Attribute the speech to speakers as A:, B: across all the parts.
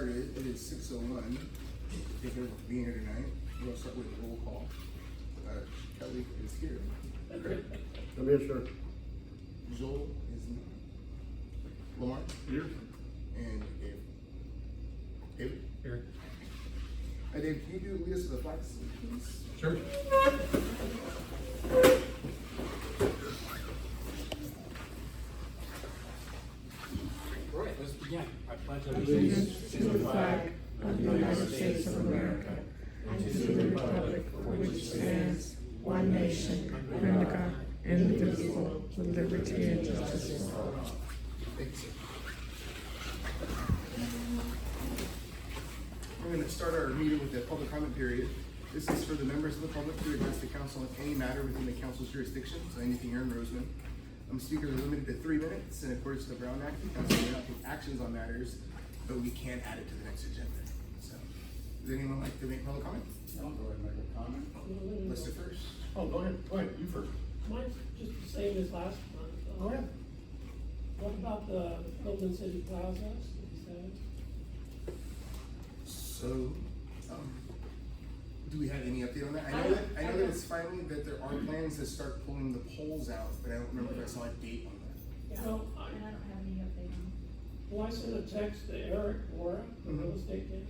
A: started. It is 6:01. Thank you for being here tonight. We'll start with a roll call. Kelly is here.
B: Come here, sir.
A: Joel is not. Lamar?
B: Here.
A: And Dave. David?
B: Here.
A: Hey Dave, can you lead us to the flag salute, please?
B: Sure.
C: All right, let's begin. I pledge
D: allegiance to the flag of the United States of America and to the republic for which it stands, one nation, under God, indivisible, with liberty and justice for all.
A: Thank you, sir. We're going to start our meeting with the public comment period. This is for the members of the public to address the council on any matter within the council's jurisdiction, so anything here in Roseman. Speakers are limited to 3 minutes in accordance with the Brown Act. The council may not take actions on matters, but we can add it to the next agenda. So, does anyone like to make public comment?
B: I'll go ahead and make a comment.
A: Lester first.
B: Oh, go ahead, you first.
E: Mine's just the same as last month.
B: Go ahead.
E: What about the Hilton City Plaza, that you said?
A: So, do we have any update on that? I know that it's finally that there are plans to start pulling the poles out, but I don't remember if I saw a date on that.
F: Yeah,
E: Well,
F: and I don't have any update on
E: Well, I sent a text to Eric Wara, the real estate man,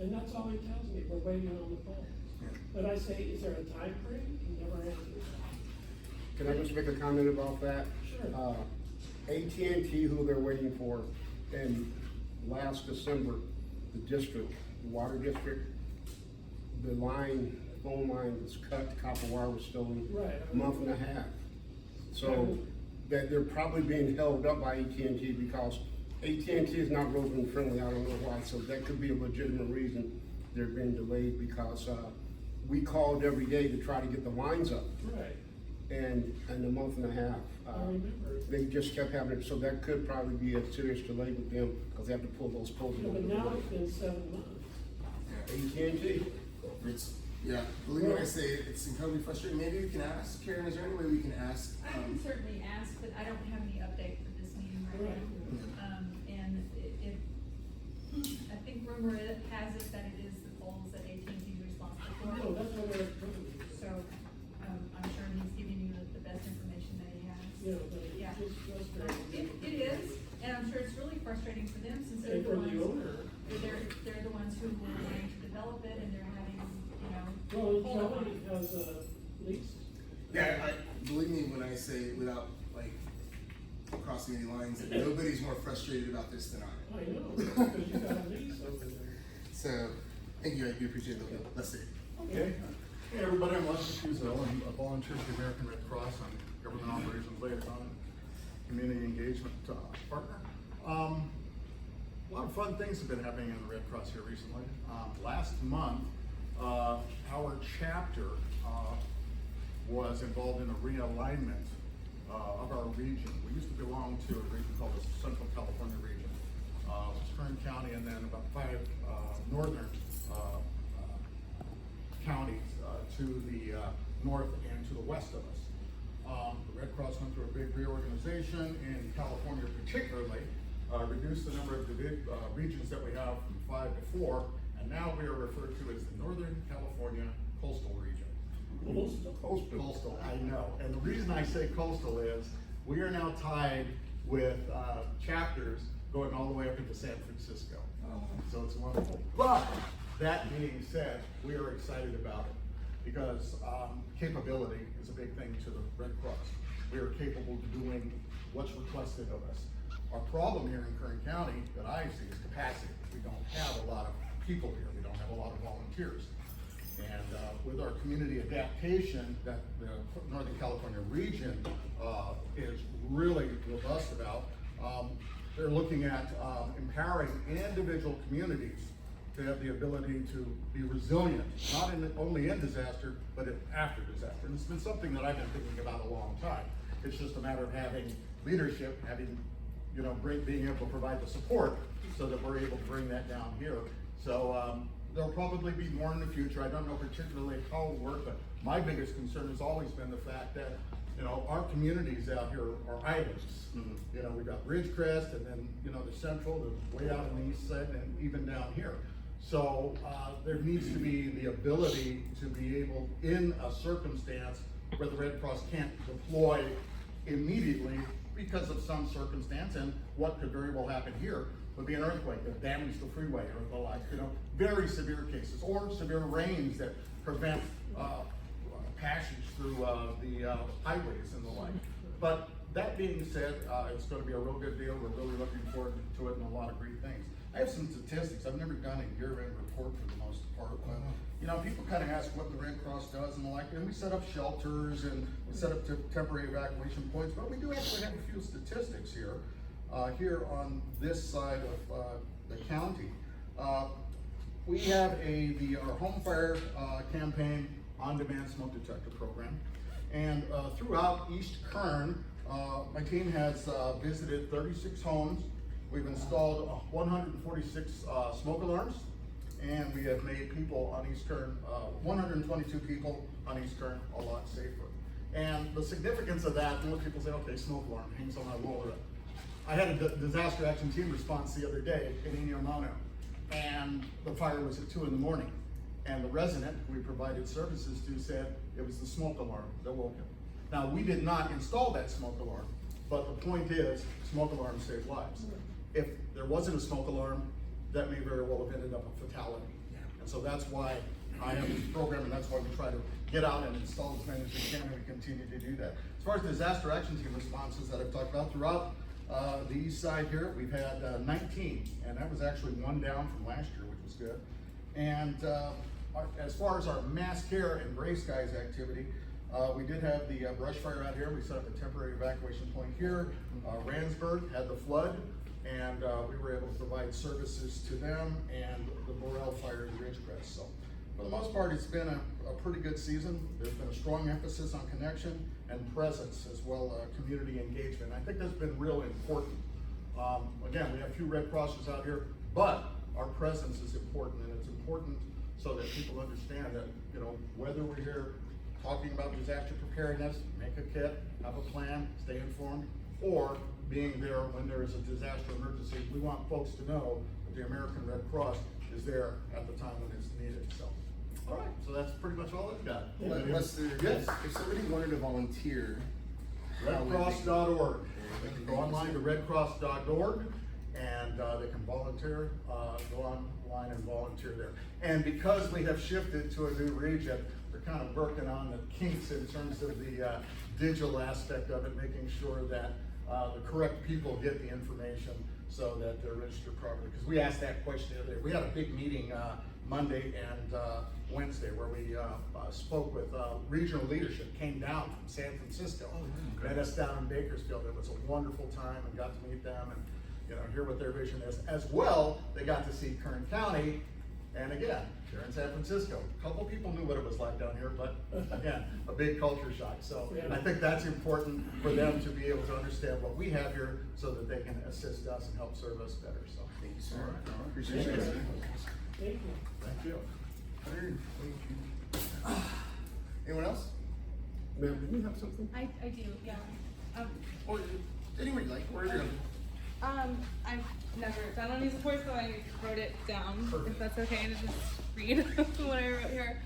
E: and that's all he tells me, we're waiting on the poles.
A: Yeah.
E: But I say, is there a time frame? He never answers.
B: Can I just make a comment about that?
E: Sure.
B: AT&T, who they're waiting for, and last December, the district, the water district, the phone line was cut, copper wire was stolen
E: Right.
B: a month and a half. So that they're probably being held up by AT&T because AT&T is not Roseman friendly, I don't know why, so that could be a legitimate reason they're being delayed because we called every day to try to get the lines up.
E: Right,
B: And in a month and a half,
E: I remember.
B: they just kept having it, so that could probably be a serious delay with them because they have to pull those poles.
E: Yeah, but now it's been 7 months.
B: AT&T.
A: Yeah, believe me when I say it, it's incredibly frustrating. Maybe we can ask, Karen, is there any way we can ask?
F: I can certainly ask, but I don't have any update for this meeting right now. And I think rumor has it that it is the poles that AT&T is responsible
E: No,
F: for.
E: that's what Eric told me.
F: So, I'm sure he's giving you the best information that he has.
E: Yeah, but
F: Yeah.
E: it's just frustrating.
F: It is, and I'm sure it's really frustrating for them since they're
E: And
F: the
E: for the
F: ones,
E: owner.
F: they're the ones who were going to develop it and they're having,
E: Well,
F: hold on.
E: Kelly has a lease.
A: Yeah, believe me when I say without like crossing any lines, that nobody's more frustrated about this than I am.
E: I know, because you got a lease over there.
A: So, thank you, I do appreciate the let's see.
G: Okay. Hey everybody, I'm Lester Fusel. I'm a volunteer for the American Red Cross. I'm government operations liaison, community engagement partner. A lot of fun things have been happening in the Red Cross here recently. Last month, our chapter was involved in a realignment of our region. We used to belong to a region called the Central California region, which is Kern County, and then about 5 northern counties to the north and to the west of us. The Red Cross went through a big reorganization in California particularly, reduced the number of regions that we have from 5 to 4, and now we are referred to as the Northern California Coastal Region. Coastal, I know. And the reason I say coastal is we are now tied with chapters going all the way up into San Francisco. So it's wonderful. But that being said, we are excited about it because capability is a big thing to the Red Cross. We are capable of doing what's requested of us. Our problem here in Kern County that I see is capacity. We don't have a lot of people here. We don't have a lot of volunteers. And with our community adaptation that the Northern California region is really robust about, they're looking at empowering individual communities to have the ability to be resilient, not only in disaster, but after disaster. And it's been something that I've been thinking about a long time. It's just a matter of having leadership, having, being able to provide the support so that we're able to bring that down here. So there'll probably be more in the future. I don't know particularly how it'll work, but my biggest concern has always been the fact that you know, our communities out here are islands. You know, we've got Ridgecrest, and then, you know, the central, the way out on the east side, and even down here. So, there needs to be the ability to be able, in a circumstance where the Red Cross can't deploy immediately because of some circumstance, and what could very well happen here would be an earthquake that damaged the freeway or the like, you know, very severe cases, or severe rains that prevent, passage through, the highways and the like. But that being said, it's gonna be a real good deal. We're really looking forward to it, and a lot of great things. I have some statistics. I've never done a year-end report for the most part, but, you know, people kind of ask what the Red Cross does and the like, and we set up shelters and we set up temporary evacuation points, but we do actually have a few statistics here. Here on this side of the county, we have our home fire campaign on-demand smoke detector program, and throughout East Kern, my team has visited 36 homes. We've installed 146 smoke alarms, and we have made people on East Kern, 122 people on East Kern a lot safer. And the significance of that, most people say, okay, smoke alarm hangs on my wall. I had a disaster action team response the other day in Inyo, and the fire was at 2 in the morning. And the resident we provided services to said it was the smoke alarm that woke him. Now, we did not install that smoke alarm, but the point is, smoke alarms save lives. If there wasn't a smoke alarm, that may very well have ended up a fatality. And so that's why I have this program, and that's why we try to get out and install as many as we can, and we continue to do that. As far as disaster action team responses that I've talked about throughout the east side here, we've had 19, and that was actually one down from last year, which was good. And as far as our mass care and gray skies activity, we did have the brush fire out here. We set up a temporary evacuation point here. Randsburg had the flood, and we were able to provide services to them, and the Borel fire in Ridgecrest. So for the most part, it's been a pretty good season. There's been a strong emphasis on connection and presence, as well community engagement. I think that's been real important. Again, we have a few Red Crossers out here, but our presence is important, and it's important so that people understand that, you know, whether we're here talking about disaster preparedness, make a kit, have a plan, stay informed, or being there when there is a disaster emergency, we want folks to know that the American Red Cross is there at the time when it's needed. So, all right, so that's pretty much all I've got.
A: Lester,
G: Yes.
A: if somebody wanted to volunteer,
G: Redcross.org. They can go online to redcross.org, and they can volunteer, go online and volunteer there. And because we have shifted to a new region, we're kind of working on the kinks in terms of the digital aspect of it, making sure that the correct people get the information so that they're registered properly. Because we asked that question the other day. We had a big meeting Monday and Wednesday where we spoke with regional leadership, came down from San Francisco, met us down in Bakersfield. It was a wonderful time, and got to meet them and, you know, hear what their vision is. As well, they got to see Kern County, and again, here in San Francisco. A couple people knew what it was like down here, but again, a big culture shock. So I think that's important for them to be able to understand what we have here so that they can assist us and help serve us better. So
A: thank you, sir.
G: All right.
A: Appreciate it.
E: Thank you.
G: Thank you.
A: Anyone else?
B: Ma'am, do you have something?
H: I do, yeah.
A: Or anywhere you like, wherever.
H: I've never done one of these before, so I wrote it down, if that's okay to just read what I wrote here.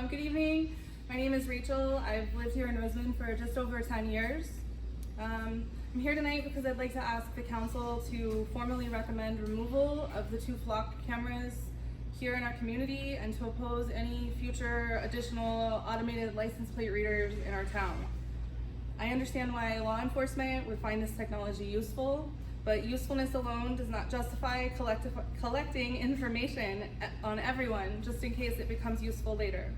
H: Good evening, my name is Rachel. I've lived here in Roseman for just over 10 years. I'm here tonight because I'd like to ask the council to formally recommend removal of the 2 flock cameras here in our community, and to oppose any future additional automated license plate readers in our town. I understand why law enforcement would find this technology useful, but usefulness alone does not justify collecting information on everyone just in case it becomes useful later.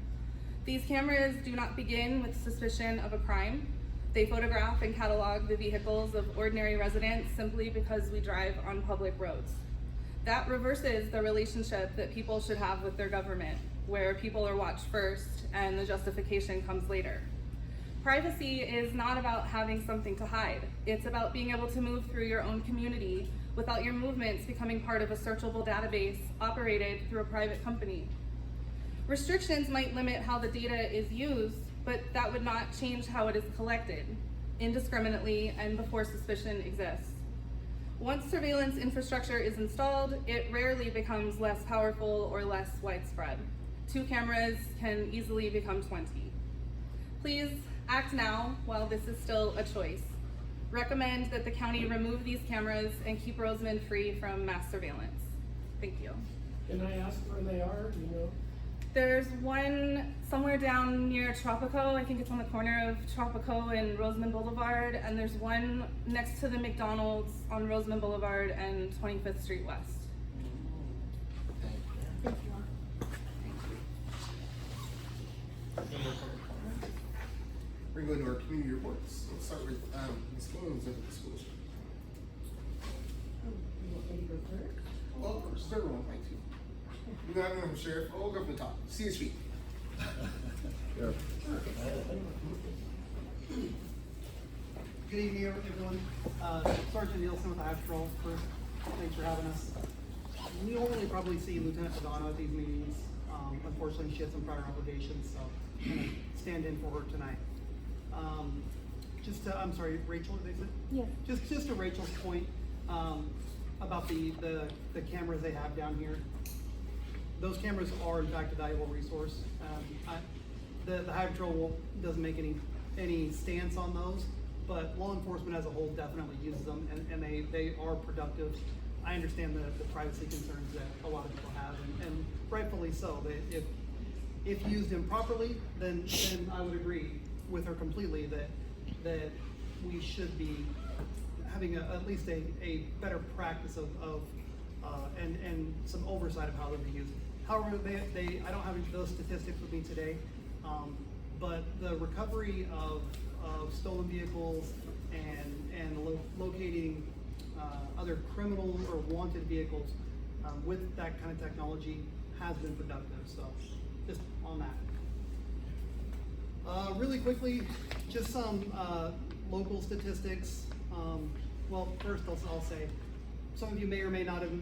H: These cameras do not begin with suspicion of a crime. They photograph and catalog the vehicles of ordinary residents simply because we drive on public roads. That reverses the relationship that people should have with their government, where people are watched first and the justification comes later. Privacy is not about having something to hide. It's about being able to move through your own community without your movements becoming part of a searchable database operated through a private company. Restrictions might limit how the data is used, but that would not change how it is collected, indiscriminately and before suspicion exists. Once surveillance infrastructure is installed, it rarely becomes less powerful or less widespread. 2 cameras can easily become 20. Please act now while this is still a choice. Recommend that the county remove these cameras and keep Rosamond free from mass surveillance. Thank you.
E: Can I ask where they are, you know?
H: There's one somewhere down near Tropico. I think it's on the corner of Tropico and Rosamond Boulevard. And there's one next to the McDonald's on Rosamond Boulevard and 25th Street West.
A: We're going to our community reports. Let's start with Ms. Gaines of the schools. Well, first, everyone, thank you. We're not going to sheriff. Oh, we'll go from the top. CSP.
I: Good evening, everyone. Sergeant Nielsen with the High Patrol. First, thanks for having us. We only probably see Lieutenant Pagano at these meetings. Unfortunately, she had some prior obligations, so I'm gonna stand in for her tonight. I'm sorry, Rachel, they said?
H: Yeah.
I: Just to Rachel's point, about the cameras they have down here. Those cameras are in fact a valuable resource. The High Patrol doesn't make any stance on those, but law enforcement as a whole definitely uses them, and they are productive. I understand the privacy concerns that a lot of people have, and rightfully so. That if used improperly, then I would agree with her completely that we should be having at least a better practice of and some oversight of how they're being used. However, I don't have those statistics with me today, but the recovery of stolen vehicles and locating other criminal or wanted vehicles with that kind of technology has been productive. So, just on that. Really quickly, just some local statistics. Well, first I'll say, some of you may or may not have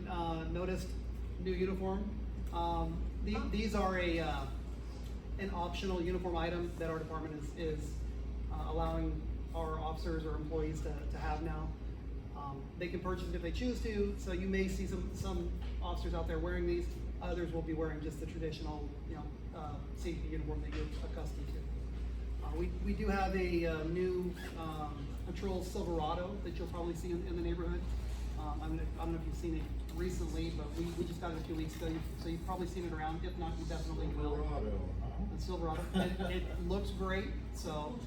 I: noticed new uniform. These are an optional uniform item that our department is allowing our officers or employees to have now. They can purchase it if they choose to, so you may see some officers out there wearing these. Others will be wearing just the traditional, safety uniform that you're accustomed to. We do have a new patrol Silverado that you'll probably see in the neighborhood. I don't know if you've seen it recently, but we just got it a few weeks ago, so you've probably seen it around. If not, you definitely will. The Silverado. It looks great, so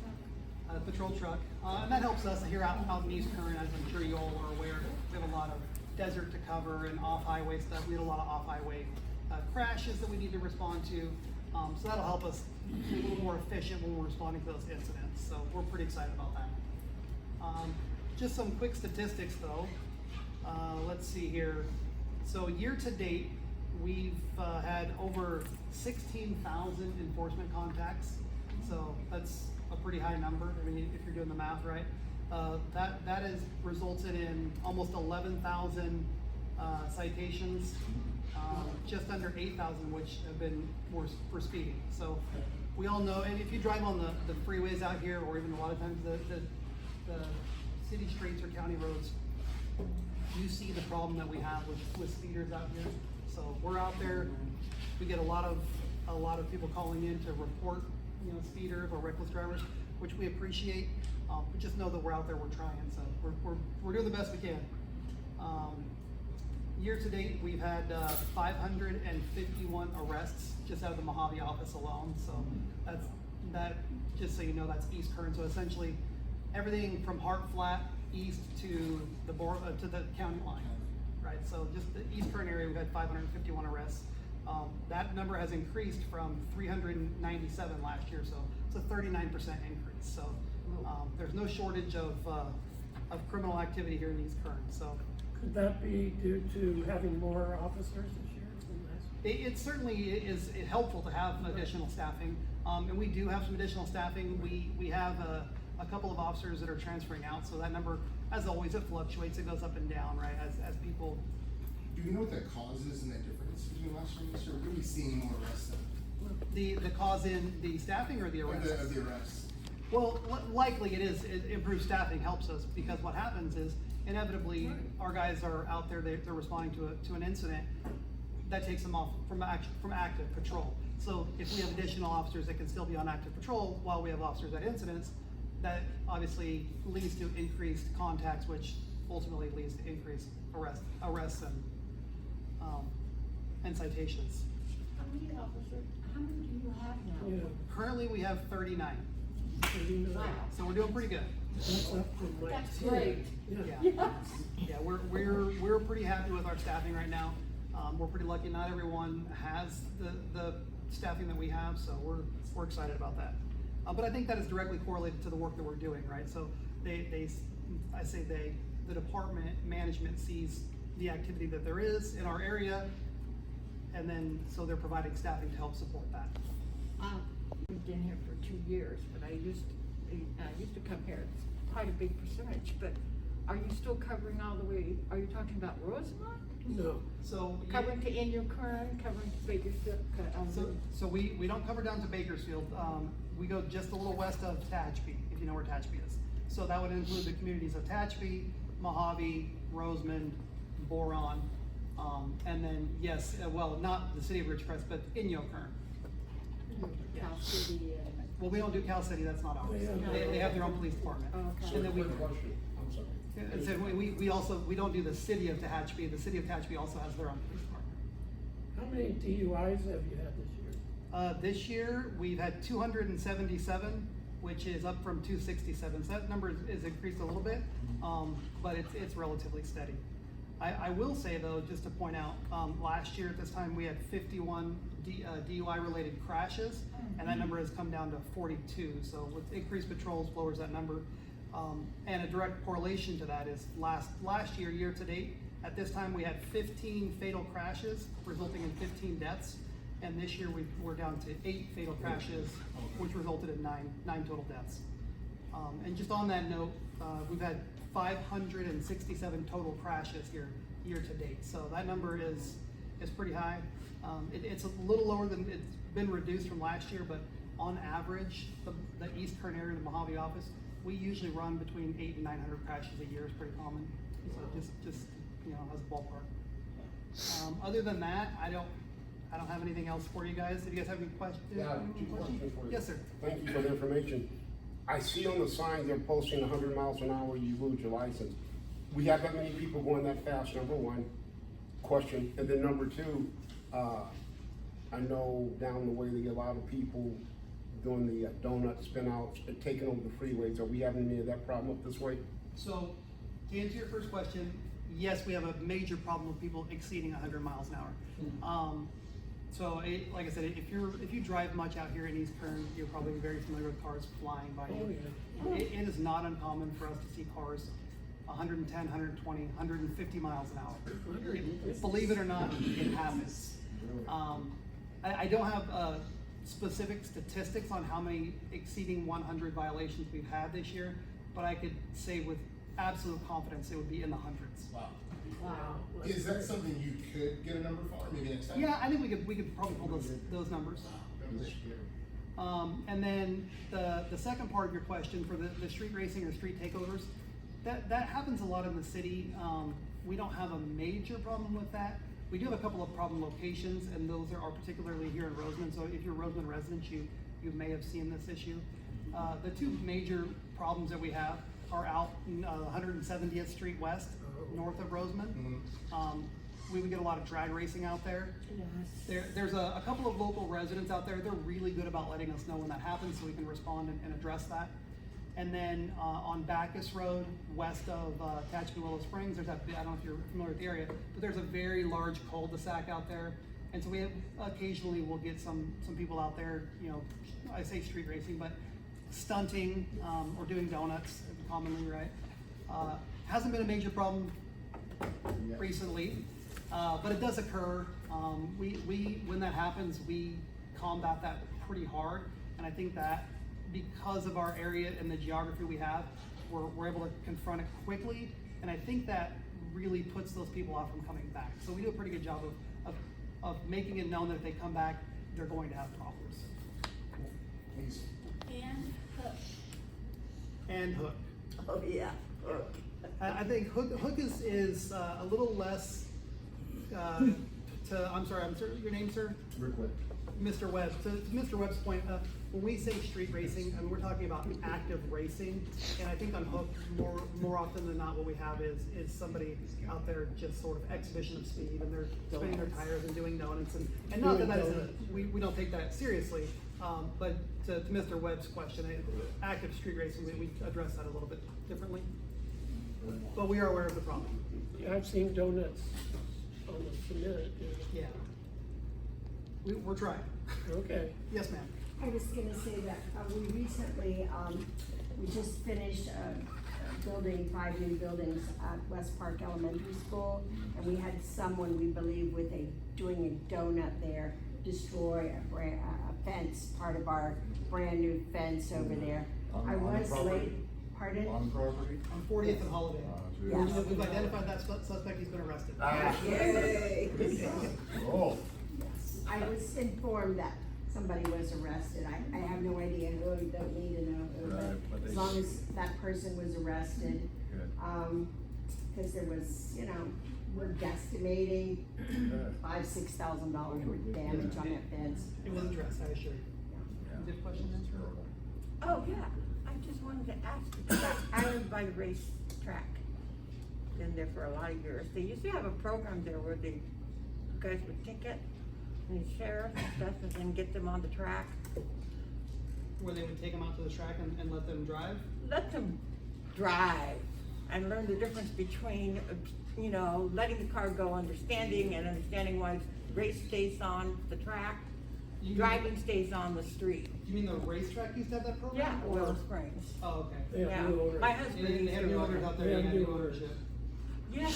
I: patrol truck. And that helps us here out in East Current, as I'm sure you all are aware. We have a lot of desert to cover and off-highway stuff. We had a lot of off-highway crashes that we need to respond to. So that'll help us be a little more efficient when we're responding to those incidents. So we're pretty excited about that. Just some quick statistics though. Let's see here. So year to date, we've had over 16,000 enforcement contacts. So that's a pretty high number. I mean, if you're doing the math right. That has resulted in almost 11,000 citations, just under 8,000 which have been for speeding. So we all know, and if you drive on the freeways out here, or even a lot of times the city streets or county roads, you see the problem that we have with speeders out here. So we're out there. We get a lot of people calling in to report, speeders or reckless drivers, which we appreciate. But just know that we're out there, we're trying. So we're doing the best we can. Year to date, we've had 551 arrests just out of the Mojave office alone. So that just so you know, that's East Current. So essentially, everything from Hart Flat east to the county line, right? So just the East Current area, we've had 551 arrests. That number has increased from 397 last year, so it's a 39% increase. So there's no shortage of criminal activity here in East Current. So
E: Could that be due to having more officers this year than last?
I: it certainly is helpful to have additional staffing, and we do have some additional staffing. We have a couple of officers that are transferring out, so that number, as always, it fluctuates. It goes up and down, right? As people.
A: Do you know what that causes and that difference between last year and this year? We're going to be seeing more arrests then.
I: The cause in the staffing or the
A: Of
I: arrests?
A: the arrests.
I: Well, likely it is, improved staffing helps us, because what happens is inevitably, our guys are out there, they're responding to an incident, that takes them off from active patrol. So if we have additional officers that can still be on active patrol while we have officers at incidents, that obviously leads to increased contacts, which ultimately leads to increased arrests and citations.
J: How many officers, how many do you have now?
E: Yeah,
I: Currently, we have 39,
E: wow.
I: so we're doing pretty good.
E: That's up from like
J: That's
E: 10.
J: great.
I: Yeah. Yeah, we're pretty happy with our staffing right now. We're pretty lucky, not everyone has the staffing that we have, so we're excited about that. But I think that is directly correlated to the work that we're doing, right? So the department management sees the activity that there is in our area, and then, so they're providing staffing to help support that.
J: I've been here for 2 years, but I used to come here, it's quite a big percentage, but are you still covering all the way, are you talking about Rosemont?
E: No,
I: So.
J: Covering to Indian Kern, covering to Bakersfield?
I: So we don't cover down to Bakersfield. We go just a little west of Tehachapi, if you know where Tehachapi is. So that would include the communities of Tehachapi, Mojave, Rosemond, Boron, and then, yes, well, not the city of Ridgecrest, but Inyo Kern.
J: Cal City and.
I: Well, we don't do Cal City, that's not ours. They have their own police department.
J: Okay.
I: And then we,
B: Quick question, I'm sorry.
I: and so we don't do the city of Tehachapi. The city of Tehachapi also has their own police department.
E: how many DUIs have you had this year?
I: This year, we've had 277, which is up from 267. So that number is increased a little bit, but it's relatively steady. I will say though, just to point out, last year at this time, we had 51 DUI-related crashes, and that number has come down to 42. So with increased patrols lowers that number. And a direct correlation to that is last year to date, at this time, we had 15 fatal crashes, resulting in 15 deaths. And this year, we're down to 8 fatal crashes, which resulted in nine total deaths. And just on that note, we've had 567 total crashes year to date. So that number is pretty high. It's a little lower than, it's been reduced from last year, but on average, the East Kern area, the Mojave office, we usually run between 800 and 900 crashes a year is pretty common. So just as a ballpark. Other than that, I don't have anything else for you guys. If you guys have any questions?
B: Yeah, 2 questions for you.
I: Yes, sir.
B: Thank you for the information. I see on the signs they're posting 100 miles an hour, you lose your license. We have that many people going that fast, number one, question. And then number two, I know down the way they get a lot of people doing the donut spin outs and taking over the freeways. Are we having any of that problem up this way?
I: So, to answer your first question, yes, we have a major problem with people exceeding 100 miles an hour. So, like I said, if you drive much out here in East Kern, you're probably very familiar with cars flying by you.
E: Oh,
I: It is not uncommon for us to see cars 110, 120, 150 miles an hour. Believe it or not, it happens. I don't have specific statistics on how many exceeding 100 violations we've had this year, but I could say with absolute confidence it would be in the hundreds.
A: Wow.
J: Wow.
A: Is that something you could get a number for, maybe next time?
I: Yeah, I think we could probably pull those numbers. And then the second part of your question for the street racing or street takeovers, that happens a lot in the city. We don't have a major problem with that. We do have a couple of problem locations, and those are particularly here in Rosemond. So if you're Rosemond residents, you may have seen this issue. The two major problems that we have are out in 170th Street West, north of Rosemond. We would get a lot of drag racing out there. There's a couple of local residents out there. They're really good about letting us know when that happens so we can respond and address that. And then on Bacchus Road, west of Tehachapi Willow Springs, there's that, I don't know if you're familiar with the area, but there's a very large cul-de-sac out there. And so we occasionally we'll get some people out there, I say street racing, but stunting or doing donuts commonly, right? Hasn't been a major problem recently, but it does occur. When that happens, we combat that pretty hard, and I think that because of our area and the geography we have, we're able to confront it quickly, and I think that really puts those people off from coming back. So we do a pretty good job of making it known that if they come back, they're going to have problems.
A: Please.
H: And Hook.
I: And Hook.
K: Oh, yeah, Hook.
I: I think Hook is a little less, I'm sorry, your name, sir?
A: Rick Webb.
I: Mr. Webb. To Mr. Webb's point, when we say street racing, I mean, we're talking about active racing. And I think on Hook, more often than not, what we have is somebody out there just sort of exhibition of speed, and they're spinning their tires and doing donuts. And not that we don't take that seriously, but to Mr. Webb's question, active street racing, we address that a little bit differently. But we are aware of the problem.
E: Yeah, I've seen donuts on the cement.
I: Yeah. We're trying.
E: Okay.
I: Yes, ma'am.
K: I was gonna say that, we recently, we just finished, building 5 new buildings at West Park Elementary School, and we had someone, we believe, doing a donut there, destroy a fence, part of our brand new fence over there. I was late, pardon?
G: On property?
I: On 40th and Holiday.
K: Yeah.
I: We've identified that suspect, he's been arrested.
K: Yay!
G: Oh.
K: I was informed that somebody was arrested. I have no idea who, don't need to know who,
G: Right, but
K: but
G: they-
K: as long as that person was arrested.
G: Good.
K: Cause there was, we're guesstimating $5,000-6,000 worth of damage on that fence.
I: It was addressed, I assure you.
G: Yeah.
I: You have a question, then?
G: Terrible.
J: Oh, yeah, I just wanted to ask about, I live by the racetrack. Been there for a lot of years. They used to have a program there where the guys would ticket and the sheriff and stuff and then get them on the track.
I: Where they would take them out to the track and let them drive?
J: Let them drive and learn the difference between, letting the car go, understanding why race stays on the track, driving stays on the street.
I: You mean the racetrack used to have that program?
J: Yeah,
I: or-
J: Oil Springs.
I: Oh, okay.
E: They have
J: Yeah,
E: new owners.
J: my husband
I: They
J: used
I: have
J: to
I: new
J: run
I: owners
J: it.
I: out there,
E: They have
I: yeah,
E: new
I: new
E: owners.
I: ownership.
J: Yeah,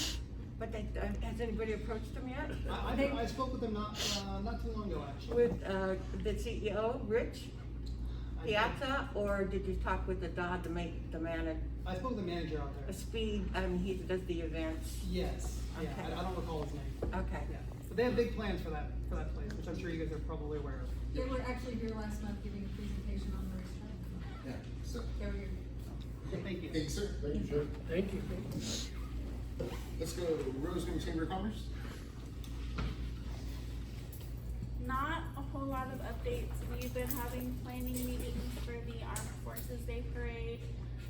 J: but has anybody approached them yet?
I: I spoke with them not too long ago, actually.
J: With, the CEO, Rich Piazza, or did you talk with the manager,
I: I spoke with the manager out there.
J: he does the events?
I: Yes, yeah,
J: Okay.
I: I don't recall his name.
J: Okay.
I: Yeah, but they have big plans for that place, which I'm sure you guys are probably aware of.
F: They were actually here last month giving a presentation on the racetrack.
A: Yeah, so,
F: They were here.
I: Thank you.
A: thank you, sir.
G: Thank you, sir.
E: Thank you.
A: Let's go Roseman Chamber of Commerce.
L: Not a whole lot of updates. We've been having planning meetings for the Armed Forces Day Parade.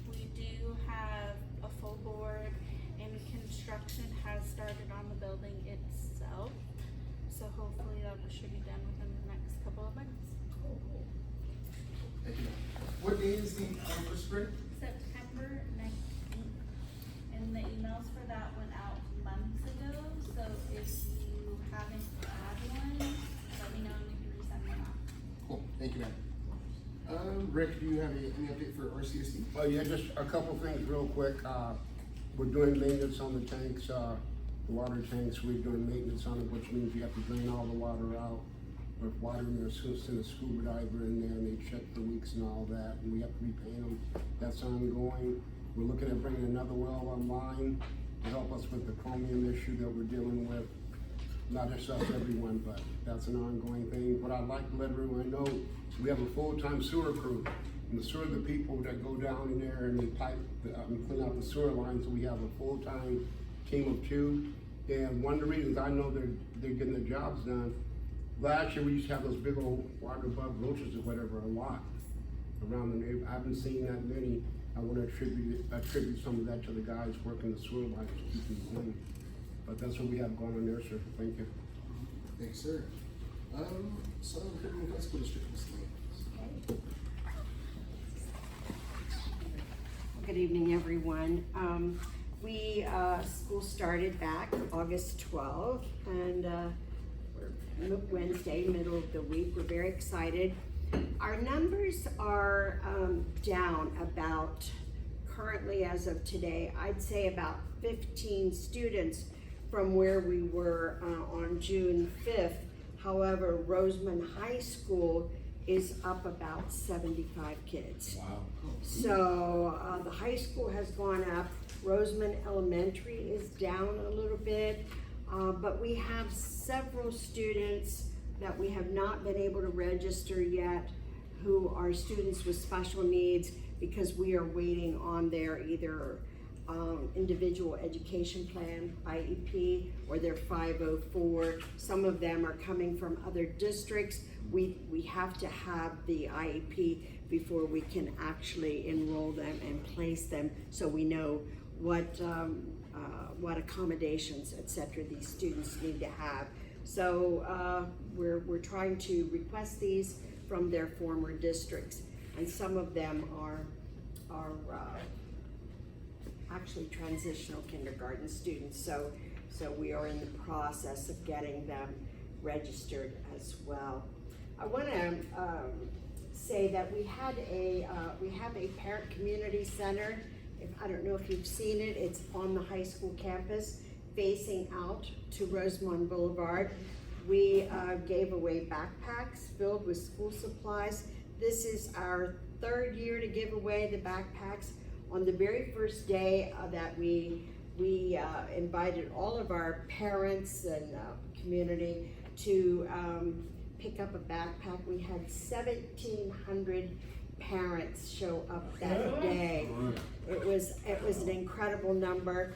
L: We do have a full board and construction has started on the building itself. So hopefully that should be done within the next couple of months.
A: Thank you. What day is the first parade?
L: September 19th. And the emails for that went out months ago. So if you haven't had one, let me know and we can resend them out.
A: Cool, thank you, ma'am. Rick, do you have any update for RCSD?
B: Oh, yeah, just a couple things real quick. We're doing maintenance on the tanks, the water tanks. We're doing maintenance on it, which means you have to drain all the water out. With water in there, so send a scuba diver in there and they check the leaks and all that, and we have to repaint them. That's ongoing. We're looking at bringing another well online to help us with the chromium issue that we're dealing with. Not just us, everyone, but that's an ongoing thing. But I'd like to let everyone know, we have a full-time sewer crew. And the sewer, the people that go down in there and they pipe, clean out the sewer lines, so we have a full-time team of 2. And one of the reasons I know they're getting their jobs done, last year we used to have those big old water bug roaches or whatever a lot around the neighborhood. I haven't seen that many. I want to attribute some of that to the guys working the sewer lines to keep them clean. But that's what we have going on there, sir. Thank you.
A: Thanks, sir. So, Criminal High School District miscellaneous.
K: Good evening, everyone. School started back August 12th, and Wednesday, middle of the week. We're very excited. Our numbers are down about, currently as of today, I'd say about 15 students from where we were on June 5th. However, Roseman High School is up about 75 kids.
A: Wow.
K: So the high school has gone up. Roseman Elementary is down a little bit, but we have several students that we have not been able to register yet, who are students with special needs, because we are waiting on their either individual education plan, IEP, or their 504. Some of them are coming from other districts. We have to have the IEP before we can actually enroll them and place them, so we know what accommodations, etc., these students need to have. So we're trying to request these from their former districts, and some of them are actually transitional kindergarten students. So we are in the process of getting them registered as well. I want to say that we have a parent community center. I don't know if you've seen it. It's on the high school campus, facing out to Rosemont Boulevard. We gave away backpacks filled with school supplies. This is our 3rd year to give away the backpacks. On the very first day that we invited all of our parents and community to pick up a backpack. We had 1,700 parents show up that day. It was an incredible number.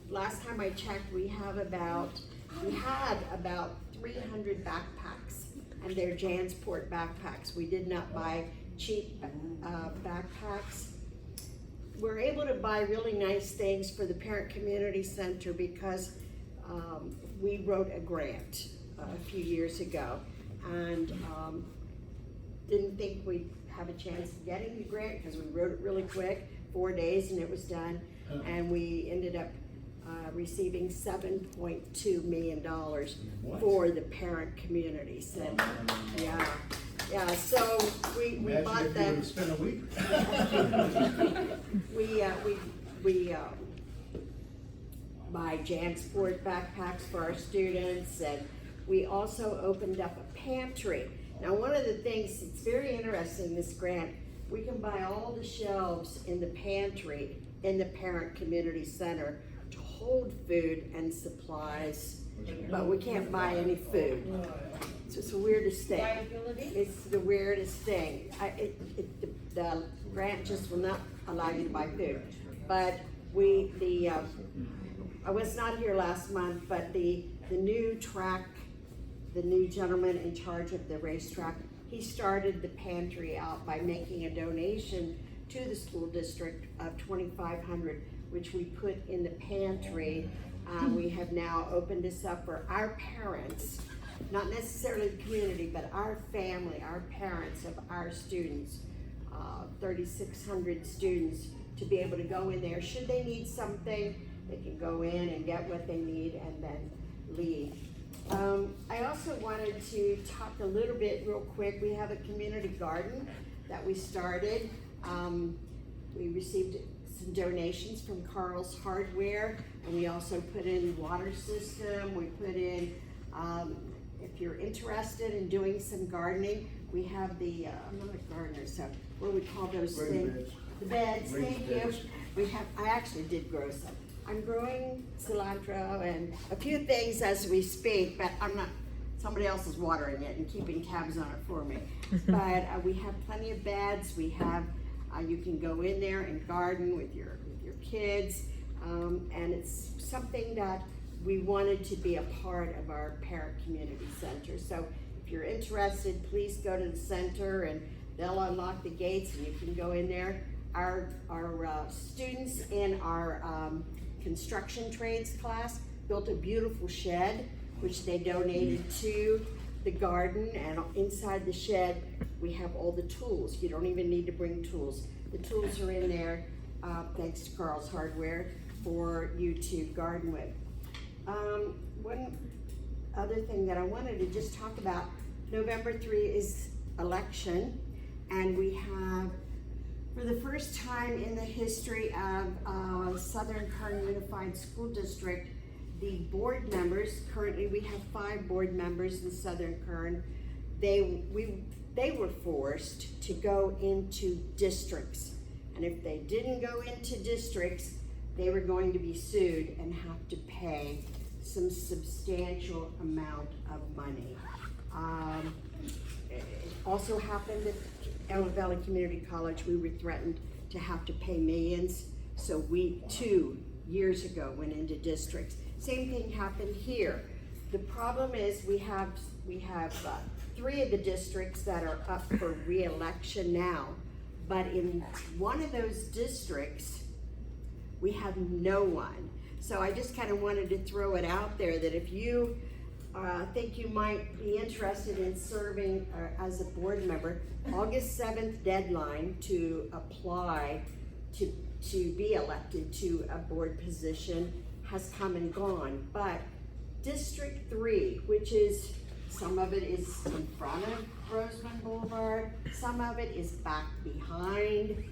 K: Last time I checked, we had about 300 backpacks, and they're Jansport backpacks. We did not buy cheap backpacks. We're able to buy really nice things for the Parent Community Center because we wrote a grant a few years ago, and didn't think we'd have a chance of getting the grant because we wrote it really quick, 4 days, and it was done. And we ended up receiving $7.2 million for the Parent Community Center. Yeah, so we bought them.
B: Spend a week.
K: We buy Jansport backpacks for our students, and we also opened up a pantry. Now, one of the things that's very interesting, this grant, we can buy all the shelves in the pantry in the Parent Community Center to hold food and supplies, but we can't buy any food. So it's the weirdest thing. It's the weirdest thing. The grant just will not allow you to buy food. But I was not here last month, but the new gentleman in charge of the racetrack, he started the pantry out by making a donation to the school district of $2,500, which we put in the pantry. We have now opened this up for our parents, not necessarily the community, but our family, our parents of our students, 3,600 students, to be able to go in there. Should they need something, they can go in and get what they need and then leave. I also wanted to talk a little bit real quick. We have a community garden that we started. We received some donations from Carl's Hardware, and we also put in water system. We put in, if you're interested in doing some gardening, we have the, I'm not a gardener, so what do we call those things? The beds, thank you. I actually did grow some. I'm growing cilantro and a few things as we speak, but I'm not, somebody else is watering it and keeping tabs on it for me. But we have plenty of beds. We have, you can go in there and garden with your kids, and it's something that we wanted to be a part of our Parent Community Center. So if you're interested, please go to the center and they'll unlock the gates and you can go in there. Our students in our construction trades class built a beautiful shed, which they donated to the garden, and inside the shed we have all the tools. You don't even need to bring tools. The tools are in there, thanks to Carl's Hardware, for you to garden with. One other thing that I wanted to just talk about, November 3 is election, and we have, for the first time in the history of Southern Kern Unified School District, the board members, currently we have 5 board members in Southern Kern, they were forced to go into districts. And if they didn't go into districts, they were going to be sued and have to pay some substantial amount of money. It also happened at Antelope Valley Community College. We were threatened to have to pay millions. So we, 2 years ago, went into districts. Same thing happened here. The problem is we have 3 of the districts that are up for re-election now, but in one of those districts, we have no one. So I just kind of wanted to throw it out there that if you think you might be interested in serving as a board member, August 7th deadline to apply to be elected to a board position has come and gone. But District 3, which is, some of it is in front of Roseman Boulevard, some of it is back behind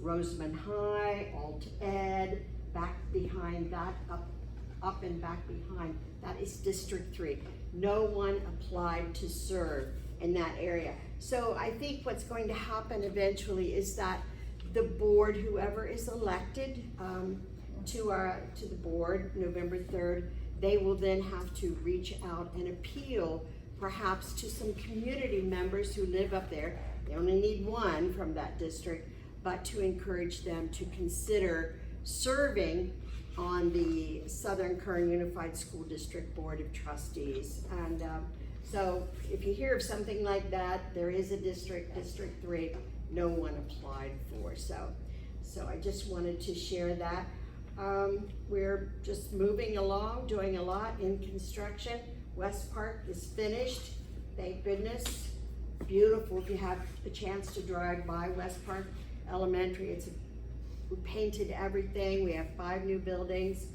K: Roseman High, Alt Ed, back behind that, up and back behind, that is District 3. No one applied to serve in that area. So I think what's going to happen eventually is that the board, whoever is elected to the board November 3rd, they will then have to reach out and appeal perhaps to some community members who live up there. They only need 1 from that district, but to encourage them to consider serving on the Southern Kern Unified School District Board of Trustees. And so if you hear of something like that, there is a District 3, no one applied for. So I just wanted to share that. We're just moving along, doing a lot in construction. West Park is finished, thank goodness. Beautiful. If you have a chance to drive by West Park Elementary, we painted everything. We have 5 new buildings.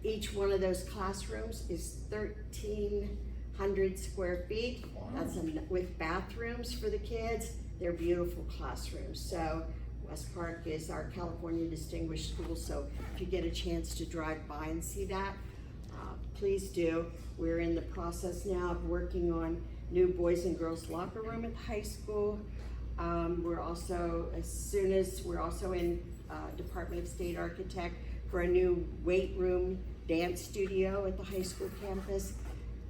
K: Each one of those classrooms is 1,300 square feet. That's with bathrooms for the kids. They're beautiful classrooms. So West Park is our California Distinguished School. So if you get a chance to drive by and see that, please do. We're in the process now of working on new boys and girls locker room at the high school. We're also in Department of State Architect for a new weight room dance studio at the high school campus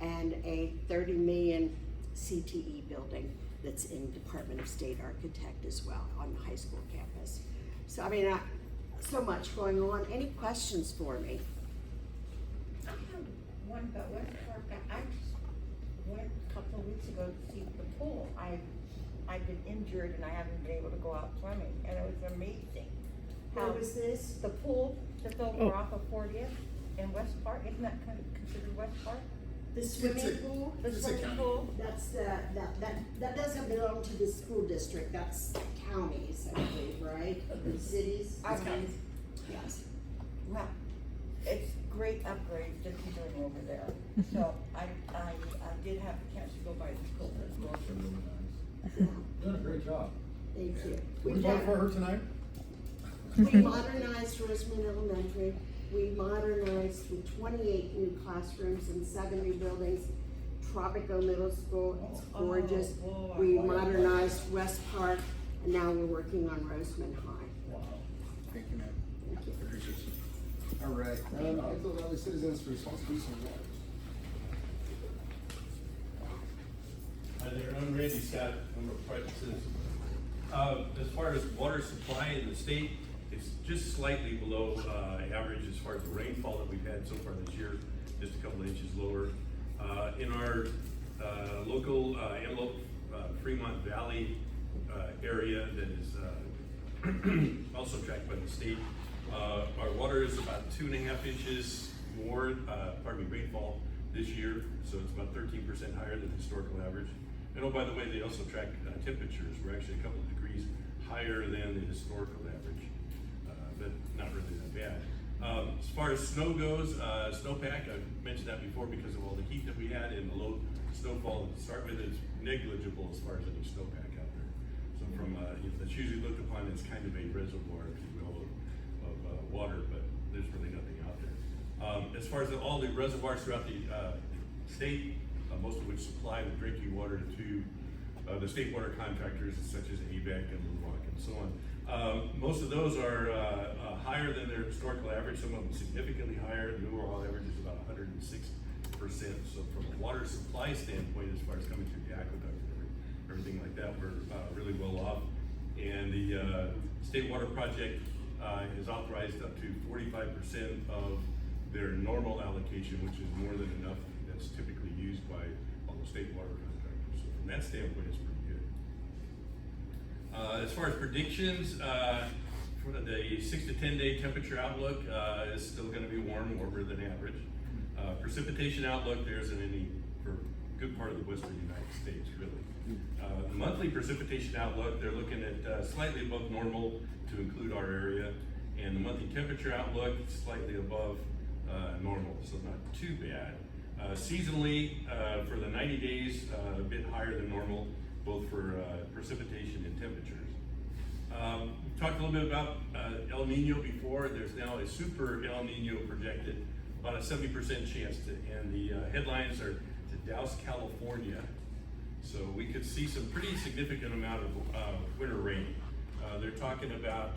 K: and a $30 million CTE building that's in Department of State Architect as well on the high school campus. So I mean, so much going on. Any questions for me?
J: I have one about West Park. I just went a couple of weeks ago to see the pool. I've been injured and I haven't been able to go out swimming, and it was amazing.
K: How was this?
J: The pool that's over off of 40th in West Park, isn't that considered West Park?
K: The swimming pool?
J: The swimming pool?
K: That's that doesn't belong to the school district, that's counties, I believe, right? Cities?
J: Okay.
K: Yes.
J: Well, it's great upgrades that you're doing over there. So I did have a chance to go by the school.
G: Doing a great job.
K: Thank you.
G: We vote for her tonight?
K: We modernized Roseman Elementary. We modernized with 28 new classrooms and 7 new buildings. Tropico Middle School, it's gorgeous. We modernized West Park, and now we're working on Roseman High.
A: Wow. Thank you, ma'am.
K: Thank you.
A: Appreciate you. All right. Antelope Valley citizens for responsible use of water.
M: Hi there, I'm Randy Scott, I'm a private citizen. As far as water supply in the state, it's just slightly below average as far as the rainfall that we've had so far this year, just a couple inches lower. In our local Antelope Fremont Valley area that is also tracked by the state, our water is about 2.5 inches more, rainfall this year, so it's about 13% higher than historical average. And oh, by the way, they also track temperatures. We're actually a couple of degrees higher than the historical average, but not really that bad. As far as snow goes, snowpack, I've mentioned that before because of all the heat that we had and the low snowfall to start with, it's negligible as far as any snowpack out there. So from, it's usually looked upon as kind of a reservoir, if you will, of water, but there's really nothing out there. As far as all the reservoirs throughout the state, most of which supply the drinking water to the state water contractors such as ABEC and Luwak and so on. Most of those are higher than their historical average, some of them significantly higher. The overall average is about 106 So from a water supply standpoint, as far as coming through the aqueduct and everything like that, we're really well off. And the State Water Project is authorized up to 45% of their normal allocation, which is more than enough that's typically used by all the state water contractors. So from that standpoint, it's pretty good. As far as predictions, for the 6 to 10 day temperature outlook is still going to be warmer than average. Precipitation outlook, there isn't any for a good part of the western United States, really. The monthly precipitation outlook, they're looking at slightly above normal to include our area, and the monthly temperature outlook slightly above normal, so not too bad. Seasonally, for the 90 days, a bit higher than normal, both for precipitation and temperatures. We talked a little bit about El Nino before. There's now a super El Nino projected, about a 70% chance to, and the headlines are to douse California. So we could see some pretty significant amount of winter rain. They're talking about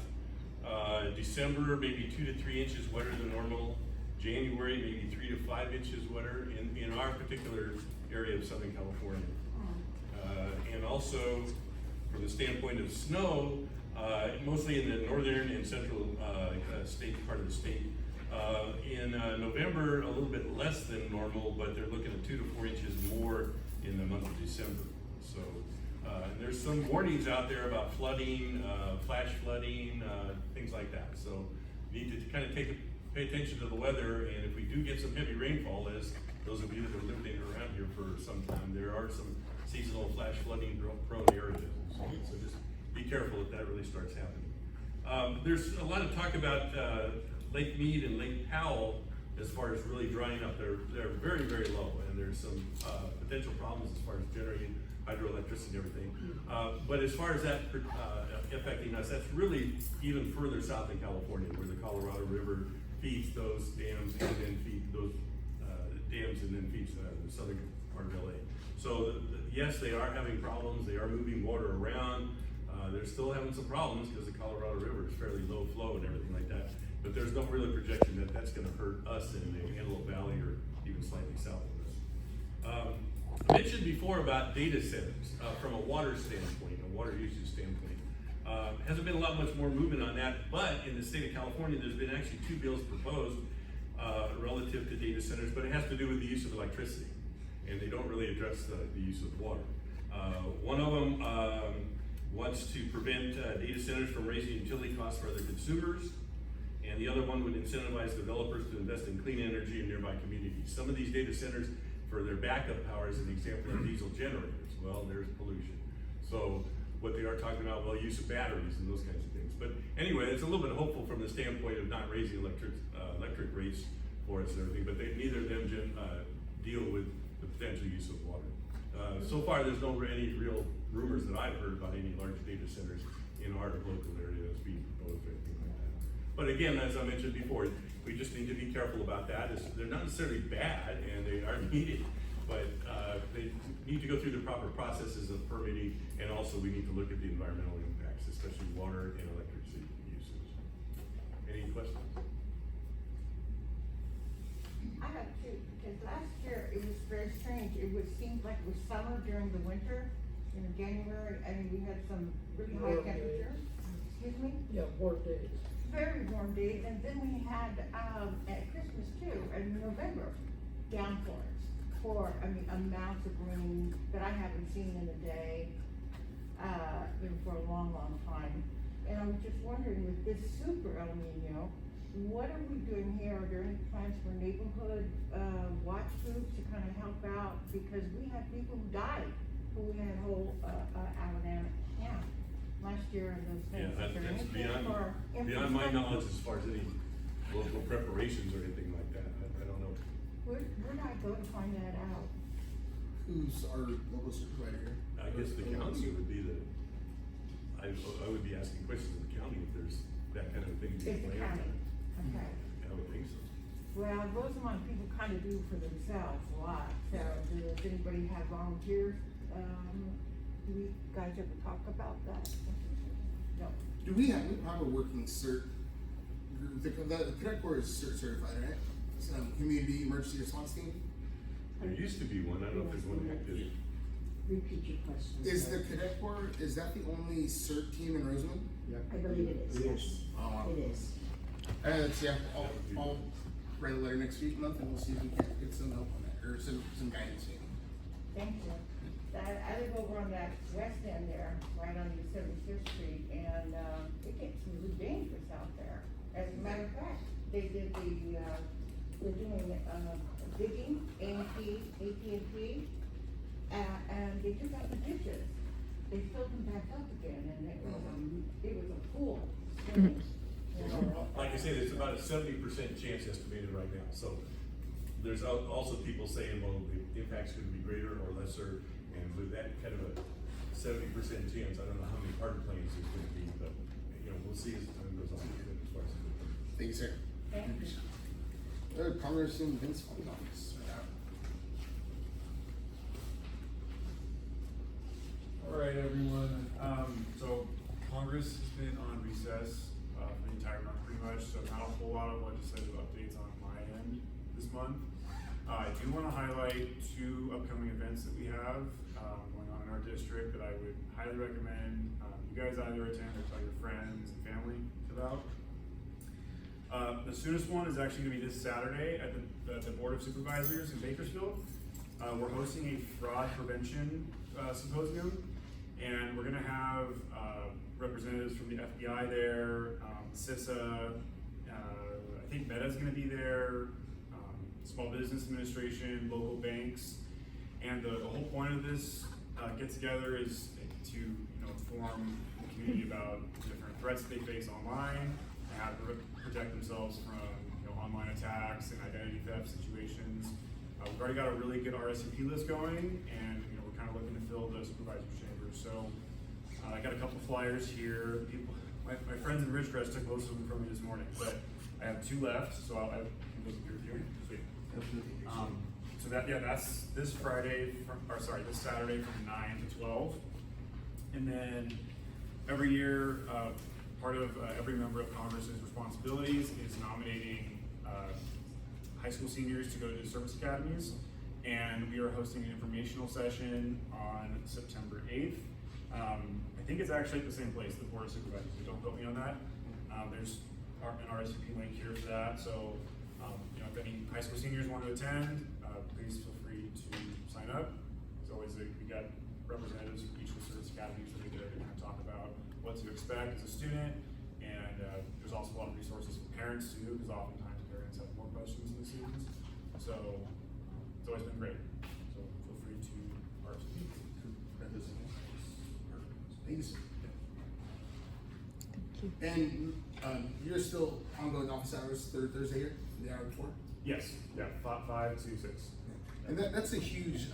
M: December, maybe 2 to 3 inches wetter than normal. January, maybe 3 to 5 inches wetter in our particular area of Southern California. And also, from the standpoint of snow, mostly in the northern and central state part of the state. In November, a little bit less than normal, but they're looking at 2 to 4 inches more in the month of December. So there's some warnings out there about flooding, flash flooding, things like that. So you need to kind of pay attention to the weather, and if we do get some heavy rainfall, as those of you that have lived around here for some time, there are some seasonal flash flooding prone areas. So just be careful if that really starts happening. There's a lot of talk about Lake Mead and Lake Powell as far as really drying up. They're very, very low, and there's some potential problems as far as generating hydroelectricity and everything. But as far as that affecting us, that's really even further south in California, where the Colorado River feeds those dams and then feeds those dams and then feeds the southern part of LA. So yes, they are having problems. They are moving water around. They're still having some problems because the Colorado River is fairly low flow and everything like that. But there's no real projection that that's going to hurt us in the Antelope Valley or even slightly south of us. I mentioned before about data centers from a water standpoint, a water usage standpoint. Hasn't been a lot much more movement on that, but in the state of California, there's been actually 2 bills proposed relative to data centers, but it has to do with the use of electricity, and they don't really address the use of water. One of them wants to prevent data centers from raising utility costs for other consumers, and the other one would incentivize developers to invest in clean energy in nearby communities. Some of these data centers, for their backup power, as an example, of diesel generators. Well, there's pollution. So what they are talking about, well, use of batteries and those kinds of things. But anyway, it's a little bit hopeful from the standpoint of not raising electric rates for us and everything, but neither of them deal with the potential use of water. So far, there's no any real rumors that I've heard about any large data centers in our local area that's being proposed or anything like that. But again, as I mentioned before, we just need to be careful about that. They're not necessarily bad, and they are needed, but they need to go through the proper processes of permitting, and also we need to look at the environmental impacts, especially water and electricity usage. Any questions?
J: I have 2, because last year it was very strange. It seemed like it was summer during the winter, in January. I mean, we had some really high temperatures. Excuse me?
E: Yeah, warm days.
J: Very warm days, and then we had, at Christmas too, in November, downpours for, amounts of rain that I haven't seen in a day, for a long, long time. And I was just wondering, with this super El Nino, what are we doing here? Are there any plans for neighborhood, watch groups to kind of help out? Because we have people who died, who had whole, Alabama camp last year and those things.
M: Yeah, that's beyond my knowledge as far as any local preparations or anything like that. I don't know.
J: Where do I go to find that out?
A: Who's our local supervisor?
M: I guess the county would be I would be asking questions of the county if there's that kind of thing.
J: It's the county, okay.
M: I would think so.
J: Well, Rosamond people kind of do for themselves a lot, so does anybody have volunteers? Do we guys ever talk about that? No.
A: Do we have a working cert? The Cadet Corps is certified, right? It's a community emergency response team.
M: There used to be one, I don't know if there's one active.
K: Repeat your question.
A: Is the cadet corps, is that the only CERT team in Roseland?
K: I believe it is, yes. It is.
A: Yeah, I'll write a letter next month and we'll see if we can get some help on that, or some guidance.
J: Thank you. I live over on that west end there, right on 75th Street, and, it gets really dangerous out there. As a matter of fact, they did they're doing, digging, AT&T, and they took out the ditches. They filled them back up again, and it was a pool.
M: Like I say, there's about a 70% chance estimated right now, so there's also people saying, well, the impact's gonna be greater or lesser, and with that kind of a 70% chance, I don't know how many hard planes there's gonna be, but, you know, we'll see as time goes on, as far as.
A: Thank you, sir.
J: Thank you.
A: Congressman Vince Vaughn.
N: All right, everyone. So Congress has been on recess for the entire month, pretty much. So not a whole lot of legislative updates on my end this month. I do want to highlight two upcoming events that we have going on in our district that I would highly recommend you guys either attend or tell your friends and family about. The soonest one is actually going to be this Saturday at the Board of Supervisors in Bakersfield. We're hosting a fraud prevention symposium, and we're going to have representatives from the FBI there, CISA, I think Meta's going to be there, Small Business Administration, local banks, and the whole point of this get-together is to inform the community about different threats that they face online, and how to protect themselves from online attacks and identity theft situations. We've already got a really good RSVP list going, and we're kind of looking to fill the supervisor's chambers. So I got a couple flyers here. My friends in Ridgecrest took most of them from me this morning, but I have two left, so I can look here with you. Sweet. So that's this this Saturday from 9 to 12. And then every year, part of every member of Congress's responsibilities is nominating high school seniors to go to service academies, and we are hosting an informational session on September 8th. I think it's actually at the same place, the Board of Supervisors, so don't quote me on that. There's an RSVP link here for that, so if any high school seniors want to attend, please feel free to sign up. As always, we got representatives from each of the service academies that are there to kind of talk about what to expect as a student, and there's also a lot of resources for parents too, because oftentimes parents have more questions than students. So it's always been great. So feel free to RSVP.
A: Thanks. And you're still ongoing office hours Thursday here, the hour before?
N: Yes, yeah, 5 to 6.
A: And that's a huge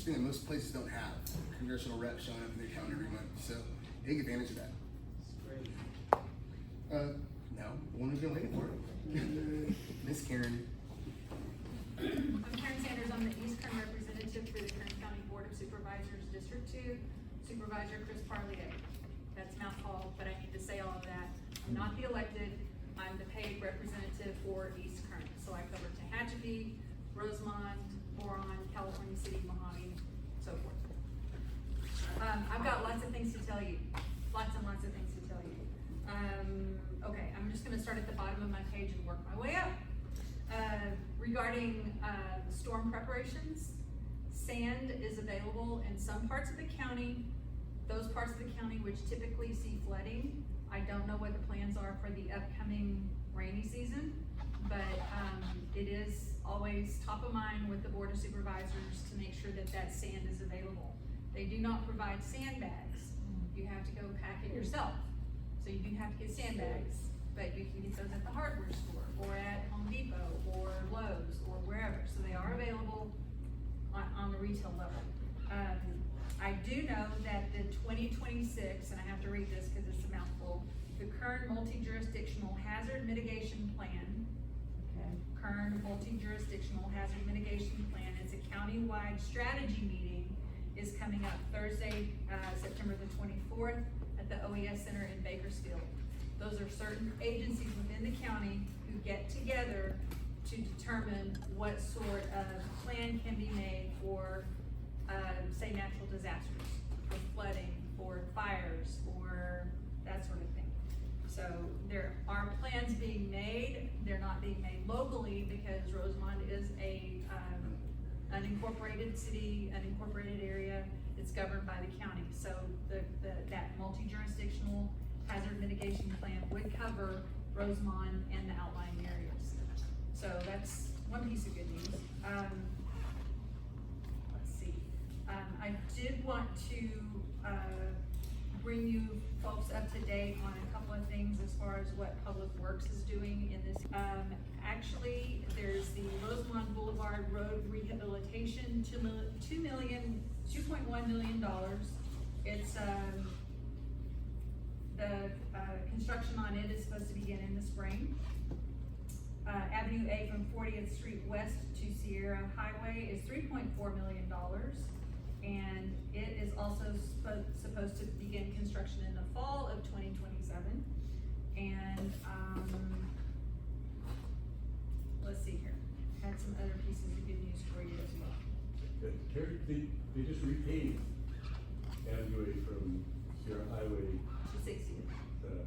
A: thing that most places don't have. Congressional reps showing up in their town every month, so take advantage of that. Now, the one we've been waiting for. Miss Karen.
F: I'm Karen Sanders, I'm the East Kern representative for the Kern County Board of Supervisors, District 2, Supervisor Chris Parlier. That's a mouthful, but I need to say all of that. I'm not the elected, I'm the paid representative for East Kern. So I cover Tehachapi, Rosemont, Boron, California City, Mojave, so forth. I've got lots of things to tell you, lots and lots of things to tell you. Okay, I'm just gonna start at the bottom of my page and work my way up. Regarding storm preparations, sand is available in some parts of the county. Those parts of the county which typically see flooding, I don't know what the plans are for the upcoming rainy season, but it is always top of mind with the Board of Supervisors to make sure that that sand is available. They do not provide sandbags. You have to go pack it yourself. So you do have to get sandbags, but you can get those at the hardware store or at Home Depot or Lowe's or wherever. So they are available on the retail level. I do know that the 2026, and I have to read this because it's a mouthful, the Kern Multi-Jurisdictional Hazard Mitigation Plan, Kern Multi-Jurisdictional Hazard Mitigation Plan, it's a county-wide strategy meeting, is coming up Thursday, September the 24th at the OES Center in Bakersfield. Those are certain agencies within the county who get together to determine what sort of plan can be made for, say, natural disasters, for flooding, for fires, or that sort of thing. So there are plans being made, they're not being made locally because Rosemont is a, unincorporated city, unincorporated area. It's governed by the county, so that multi-jurisdictional hazard mitigation plan would cover Rosemont and the outlying areas. So that's one piece of good news. Let's see, I did want to, bring you folks up to date on a couple of things as far as what Public Works is doing in this. Actually, there's the Rosemont Boulevard Road Rehabilitation, $2.1 million. It's, the construction on it is supposed to begin in the spring. Avenue A from 40th Street West to Sierra Highway is $3.4 million. And it is also supposed to begin construction in the fall of 2027. And, let's see here, had some other pieces of good news for you as well.
M: Terry, they just repaved Avenue A from Sierra Highway.
F: To 60.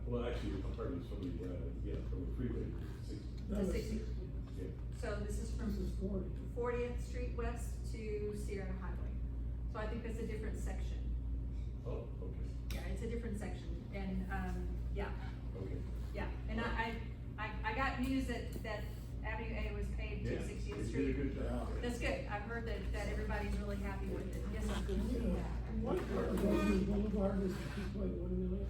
M: Well, actually, pardon me, from the freeway to 60.
F: To 60.
M: Yeah.
F: So this is from 40th Street West to Sierra Highway. So I think that's a different section.
M: Oh, okay.
F: Yeah, it's a different section, and, yeah.
M: Okay.
F: Yeah, and I got news that Avenue A was paved to
M: Yeah,
F: 60th
M: they
F: Street.
M: did a good job.
F: That's good, I've heard that everybody's really happy with it, yes, sir.
E: What part of Rosemont Boulevard is $2.1 million?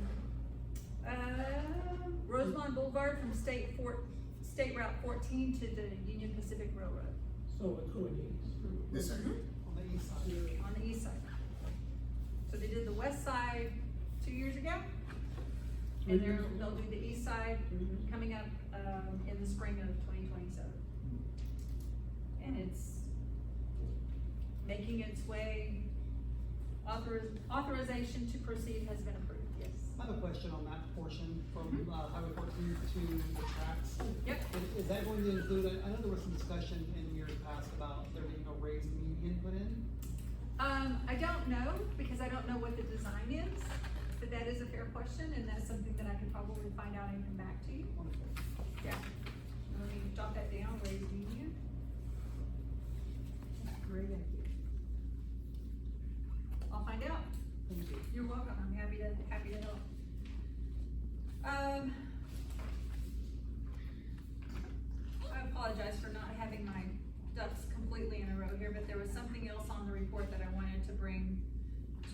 F: Rosemont Boulevard from State Route 14 to the Union Pacific Railroad.
E: So it's going east.
A: Yes, sir.
I: On the east side.
F: On the east side. So they did the west side 2 years ago. And they'll do the east side coming up, in the spring of 2027. And it's making its way, authorization to proceed has been approved, yes.
I: I have a question on that portion from Highway 14 to the tracks.
F: Yep.
I: Is that going to include, I know there was some discussion in years past about there being a raised median put in?
F: I don't know, because I don't know what the design is, but that is a fair question, and that's something that I could probably find out and come back to you.
I: Wonderful.
F: Yeah. Let me jot that down, raise median.
J: Great idea.
F: I'll find out.
I: Thank you.
F: You're welcome, I'm happy to help. I apologize for not having my ducks completely in a row here, but there was something else on the report that I wanted to bring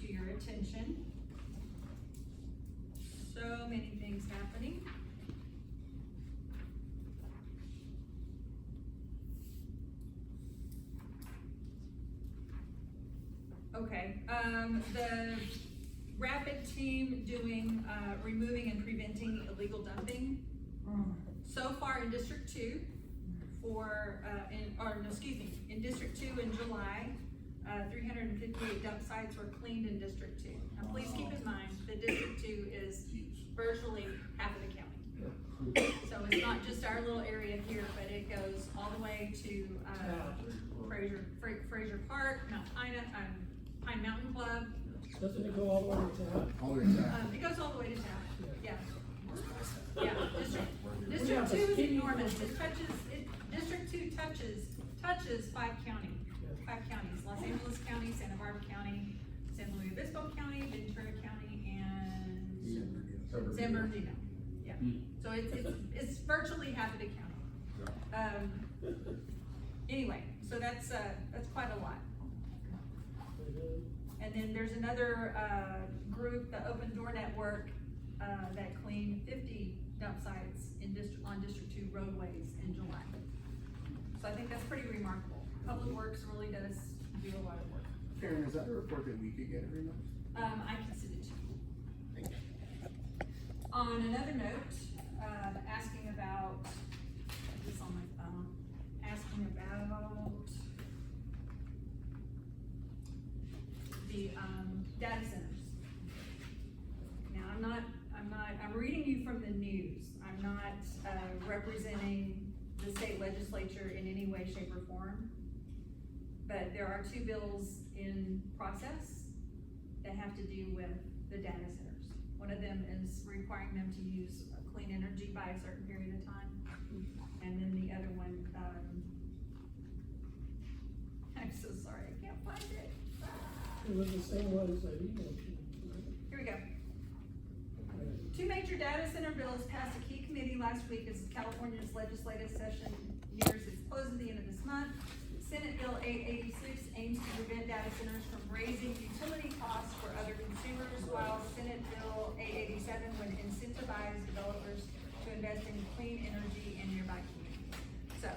F: to your attention. So many things happening. Okay, the rapid team doing, removing and preventing illegal dumping. So far in District 2, in District 2 in July, 358 dump sites were cleaned in District 2. Now please keep in mind that District 2 is virtually half of the county. So it's not just our little area here, but it goes all the way to, Fraser Park, Pine Mountain Club.
E: Doesn't it go all the way to town?
A: All the way to that.
F: It goes all the way to town, yeah. Yeah,
E: We
F: District
E: have
F: 2
E: a
F: is
E: skinny
F: enormous,
E: one.
F: District 2 touches 5 counties, Los Angeles County, Santa Barbara County, San Luis Obispo County, Ventura County, and San Bernardino, yeah. So it's virtually half of the county. Anyway, so that's quite a lot. And then there's another, group, the Open Door Network, that cleaned 50 dump sites on District 2 roadways in July. So I think that's pretty remarkable. Public Works really does do a lot of work.
A: Karen, is that a report that we could get every month?
F: I can send it to you.
A: Thank you.
F: On another note, asking about, this on my phone, asking about the, data centers. Now, I'm reading you from the news. I'm not, representing the state legislature in any way, shape, or form. But there are 2 bills in process that have to do with the data centers. One of them is requiring them to use clean energy by a certain period of time. And then the other one, I'm so sorry, I can't find it.
E: It was the same ones that he mentioned, right?
F: Here we go. 2 major data center bills passed a key committee last week as California's legislative session nears its close at the end of this month. Senate Bill 886 aims to prevent data centers from raising utility costs for other consumers, while Senate Bill 887 would incentivize developers to invest in clean energy in nearby communities. So,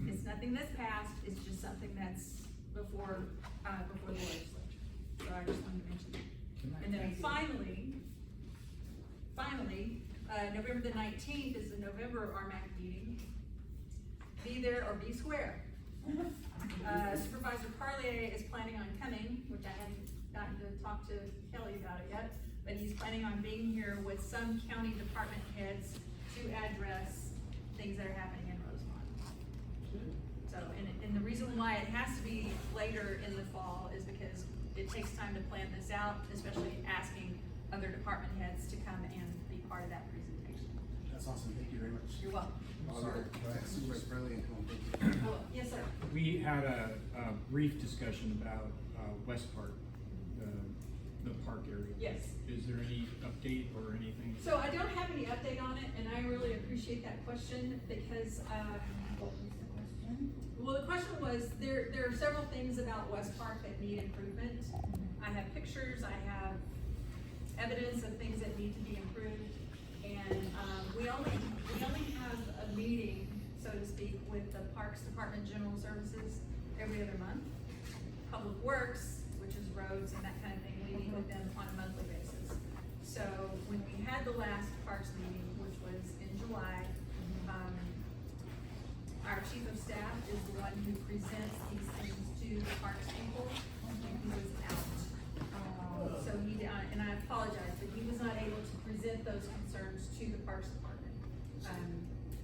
F: it's nothing that's passed, it's just something that's before the legislature. So I just wanted to mention that. And then finally, November the 19th is the November RMAC meeting. Be there or be square. Supervisor Carlier is planning on coming, which I haven't gotten to talk to Kelly about it yet, but he's planning on being here with some county department heads to address things that are happening in Rosemont. So, and the reason why it has to be later in the fall is because it takes time to plan this out, especially asking other department heads to come and be part of that presentation.
A: That's awesome, thank you very much.
F: You're welcome.
A: Sorry, Supervisor Bradley and Colin, thank you.
F: Oh, yes, sir.
C: We had a brief discussion about West Park, the park area.
F: Yes.
C: Is there any update or anything?
F: So I don't have any update on it, and I really appreciate that question because, well, the question was, there are several things about West Park that need improvement. I have pictures, I have evidence of things that need to be improved, and we only have a meeting, so to speak, with the Parks Department General Services every other month. Public Works, which is roads and that kind of thing, we meet with them on a monthly basis. So when we had the last Parks meeting, which was in July, our Chief of Staff is the one who presents these things to the Parks people, and he was out. So he, and I apologize, but he was not able to present those concerns to the Parks Department.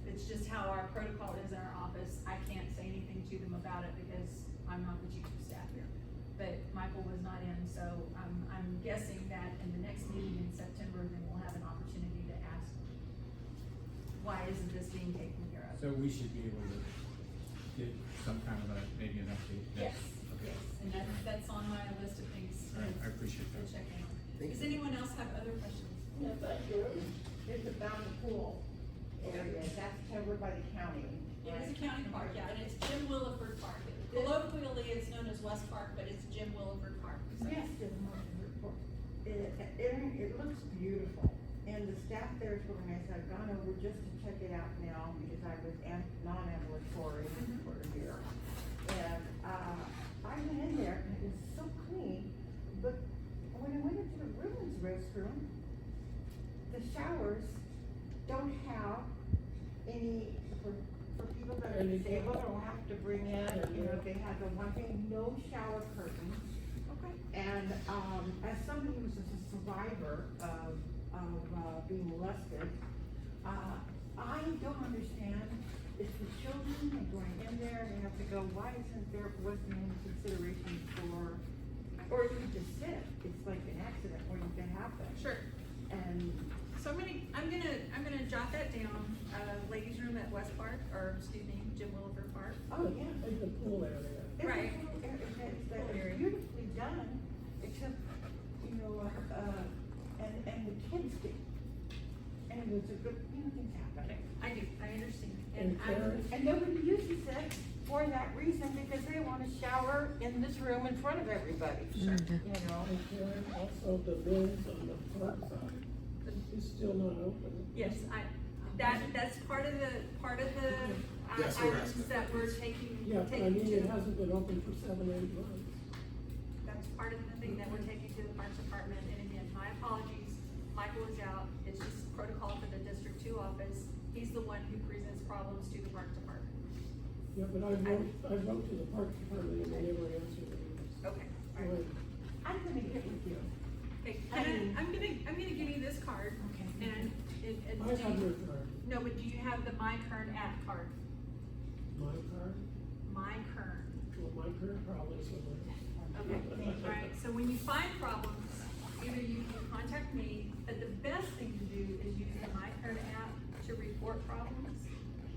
F: It's just how our protocol is in our office. I can't say anything to them about it because I'm not the Chief of Staff here. But Michael was not in, so I'm guessing that in the next meeting in September, then we'll have an opportunity to ask, why isn't this being taken care of?
C: So we should be able to get some kind of maybe an update.
F: Yes,
C: Okay.
F: yes, and that's on my list of things
C: All right, I appreciate
F: to
C: that.
F: check in on.
A: Thank
F: Does
A: you.
F: anyone else have other questions?
J: Yes, I do. It's about the pool area, that's covered by the county.
F: It is a county park, yeah, and it's Jim Williford Park. Colloquially, it's known as West Park, but it's Jim Williford Park. So.
J: Yes, it looks beautiful, and the staff there told me, I said, I've gone over just to check it out now, because I was non-ambulatory for a year. And, I went in there, and it was so clean, but when I went into the women's restroom, the showers don't have any, for people that are disabled or have to bring in, they have the one thing, no shower curtains.
F: Okay.
J: And, as somebody who's a survivor of being molested, I don't understand, it's the children, they're going in there, they have to go, why wasn't any consideration for, or even to sit, it's like an accident waiting to happen.
F: Sure.
J: And,
F: So I'm gonna jot that down, ladies' room at West Park, or excuse me, Jim Williford Park.
J: oh, yeah.
E: Like the pool area.
F: Right.
J: It's beautifully done, except, and the kids did. And it was a good, things happening.
F: I understand,
E: And parents,
J: And nobody uses it for that reason, because they wanna shower in this room in front of everybody.
F: Sure.
E: and Karen, also the bins on the park side, is still not open.
F: Yes, that's part of the
A: Yes, we're
F: items
A: asking.
F: that we're taking
E: Yeah, but I mean,
F: to.
E: it hasn't been open for 7-8 months.
F: That's part of the thing that we're taking to the Parks Department, and again, my apologies, Michael is out, it's just protocol for the District 2 office, he's the one who presents problems to the Parks Department.
E: Yeah, but I wrote to the park department and they never answered me.
F: Okay,
E: So,
F: alright.
J: I'm gonna get with you.
F: Okay, I'm gonna give you this card, and
E: I have your card.
F: no, but do you have the My Current App card?
E: My card,
F: My Kern.
E: well, my card probably somewhere.
F: Okay, alright, so when you find problems, either you can contact me, but the best thing to do is use the My Kern app to report problems,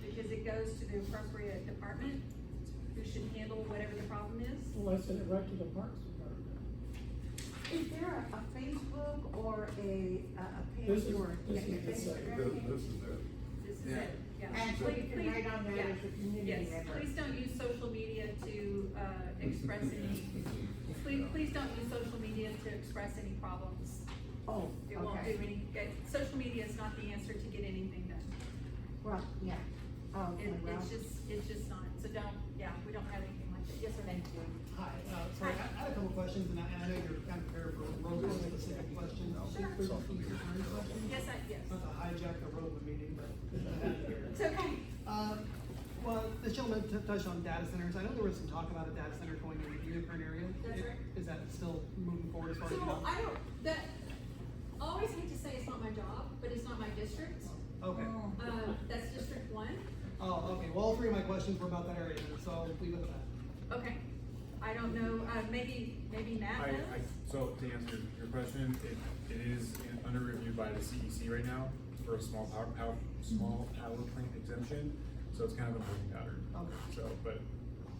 F: because it goes to the appropriate department, who should handle whatever the problem is.
E: Well, I sent it right to the Parks Department.
J: Is there a Facebook or a
E: This
J: page
E: is,
J: or?
E: this is the site.
F: This is it, yeah.
J: And so you can
F: Please-
J: write on that
F: yeah.
J: as a community
F: Yes,
J: member.
F: please don't use social media to, express any, please don't use social media to express any problems.
J: Oh,
F: It won't do
J: okay.
F: any, social media is not the answer to get anything done.
J: Well, yeah. Oh, okay, well,
F: It's just not, so don't, yeah, we don't have anything like that. Yes, sir.
J: thank you.
I: Hi, sorry, I had a couple questions, and I know you're kind of prepared for Rose's specific questions.
F: Sure. Yes, yes.
I: Not to hijack the Rose's meeting, but I had it here.
F: It's okay.
I: Well, this gentleman touched on data centers. I know there was some talk about a data center going in the Unicorn area.
F: That's right.
I: Is that still moving forward as far as you
F: So
I: know?
F: I don't, that, I always hate to say it's not my job, but it's not my district.
I: Okay.
F: That's District 1.
I: Oh, okay. Well, all three of my questions were about that area, then, so I'll leave it at that.
F: Okay. I don't know, maybe Matt knows?
N: So to answer your question, it is under review by the CEC right now for a small power plant exemption, so it's kind of a holding pattern.
I: Okay.
N: So, but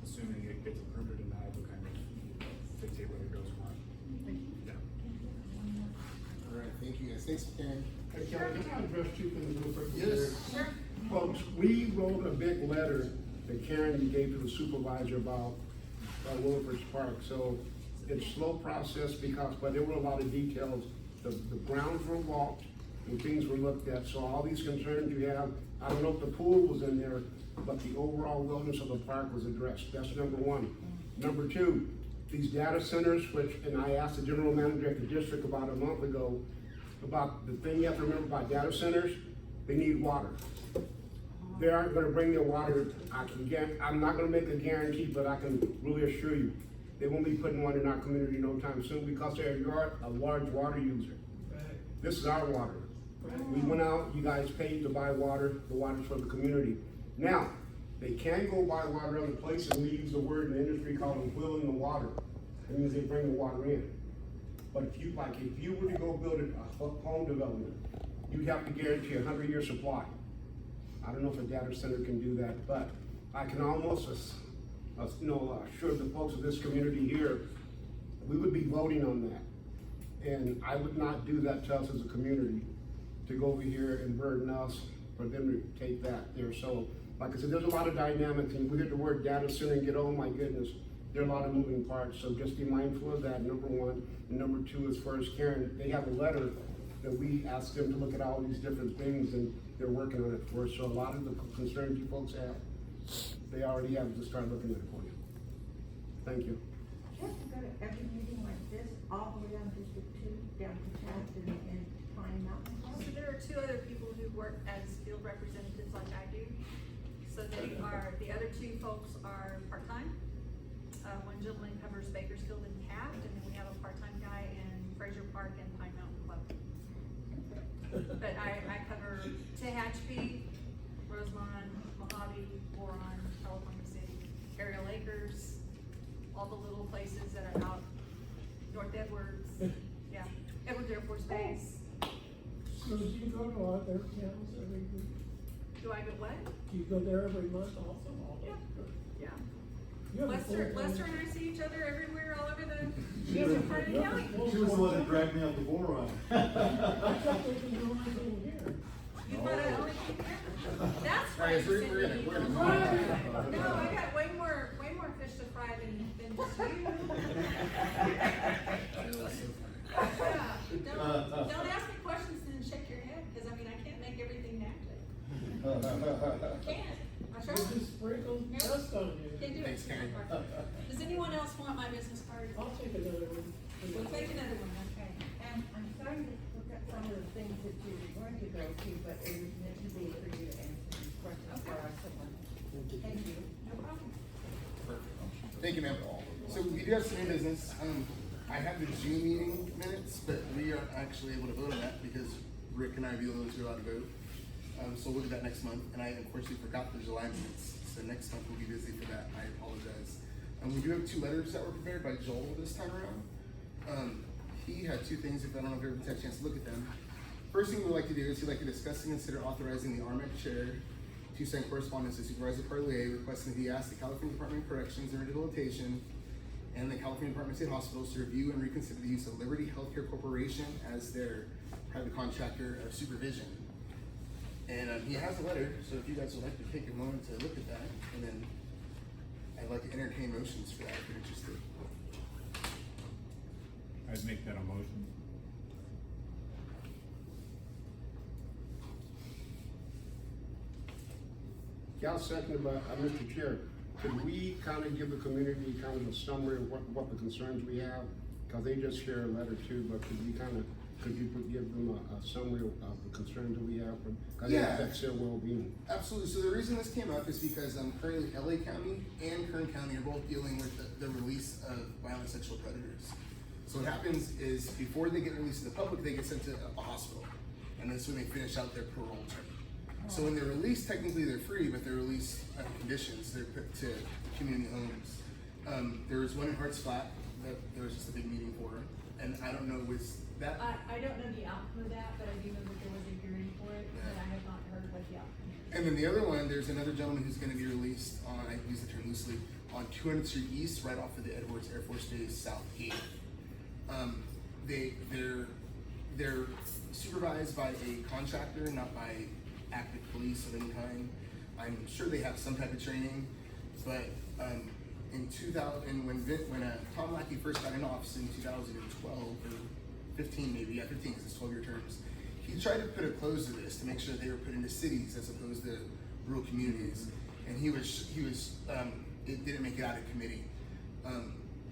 N: assuming it gets approved or denied, will kind of dictate whether it goes or not. Yeah.
A: All right, thank you guys. Thanks, Karen.
B: Hey, Kelly, can I address two things real quick?
A: Yes.
F: Sure.
B: Folks, we wrote a big letter that Karen gave to the supervisor about Wilford's Park, so it's slow process because, but there were a lot of details. The grounds were walked and things were looked at, so all these concerns you have, I don't know if the pool was in there, but the overall wellness of the park was addressed. That's number one. Number two, these data centers, which, and I asked the general manager at the district about a month ago, about the thing you have to remember about data centers, they need water. They aren't gonna bring their water, I'm not gonna make a guarantee, but I can really assure you, they won't be putting one in our community no time soon because they're a large water user. This is our water. We went out, you guys paid to buy water, the water's for the community. Now, they can go buy water other places, we use the word in the industry called wheeling the water. That means they bring the water in. But if you were to go build a home development, you'd have to guarantee a 100-year supply. I don't know if a data center can do that, but I can almost, assure the folks of this community here, we would be voting on that. And I would not do that to us as a community, to go over here and burden us for them to take that there. So, like I said, there's a lot of dynamics, and we hear the word data center and get, oh my goodness, there are a lot of moving parts, so just be mindful of that, number one. And number two, as far as Karen, they have a letter that we asked them to look at all these different things, and they're working on it for us. So a lot of the concerns you folks have, they already have to start looking at it for you. Thank you.
J: You have to go to every meeting like this, all the way down District 2, down to Chapton and Pine Mountain.
F: So there are two other people who work as field representatives like I do. So the other two folks are part-time. One gentleman covers Bakersfield and Taft, and then we have a part-time guy in Fraser Park and Pine Mountain Club. But I cover Tehachapi, Rosemont, Mojave, Boron, California City, Ariel Acres, all the little places that are out, North Edwards, yeah, Edwards Air Force Base.
E: So do you go to all their camps every week?
F: Do I go what?
E: Do you go there every month also?
F: Yeah. Yeah.
E: You have a
F: Lester
E: full-time-
F: and I see each other everywhere, all over the
E: You have a-
F: part of the
E: you have a
F: county.
E: full-
O: She was the one that dragged me up the Boron.
E: I thought they can do everything here.
F: You thought I only keep that? That's why
A: Guys,
F: you
A: we're
F: send
A: gonna-
F: me
A: we're
F: emails.
A: gonna-
F: No, I got way more fish to fry than just you. Yeah, don't ask me questions and then shake your head, cause I mean, I can't make everything natural. Can't, I try.
E: They just sprinkle dust on you.
F: Can't do it.
A: Thanks, Karen.
F: Does anyone else want my business card?
E: I'll take another one.
F: We'll take another one, okay.
J: And I'm starting to look at some of the things that you were going to go to, but it was meant to be for you to answer these questions for us. Thank you.
F: No problem.
A: Thank you, ma'am. So we do have some new business. I have the June meeting minutes, but we aren't actually able to vote on that because Rick and I are the only ones who are allowed to vote. So we'll do that next month. And I unfortunately forgot the July minutes. So so next month we'll be busy for that, I apologize. We do have 2 letters that were prepared by Joel this time around. He had 2 things, if I don't know if everyone's had a chance to look at them. First thing we'd like to do is he'd like to discuss and consider authorizing the RMAC chair to send correspondence to Supervisor Parlier requesting that he ask the California Department of Corrections and Rehabilitation and the California Department of State Hospitals to review and reconsider the use of Liberty Healthcare Corporation as their private contractor of supervision. And he has a letter, so if you guys would like to take a moment to look at that, and then I'd like to entertain motions for that if you're interested.
C: I'd make that a motion.
B: Yeah, I'll second it, but, Mr. Chair, could we kind of give the community kind of a summary of what the concerns we have? Because they just shared a letter too, but could you give them a summary of the concerns that we have from, because it affects their well-being?
A: Absolutely. So the reason this came up is because currently LA County and Kern County are both dealing with the release of violent sexual predators. So what happens is before they get released to the public, they get sent to a hospital, and that's when they finish out their parole term. So when they're released, technically they're free, but they're released under conditions. They're put to community homes. There was one in Harts Flat that there was just a big meeting for, and I don't know, was that?
F: I don't know the outcome of that, but I do know that there was a hearing for it, but I have not heard what the outcome is.
A: And then the other one, there's another gentleman who's gonna be released on, I use the term loosely, on 200th Street East, right off of the Edwards Air Force Base South Gate. They're supervised by a contractor, not by active police of any kind. I'm sure they have some type of training, but in 2000, when Tom Lackey first got in office in 2012 or 15 maybe, 15 because it's 12-year terms, he tried to put a close to this to make sure they were put into cities as opposed to rural communities, and it didn't make it out of committee.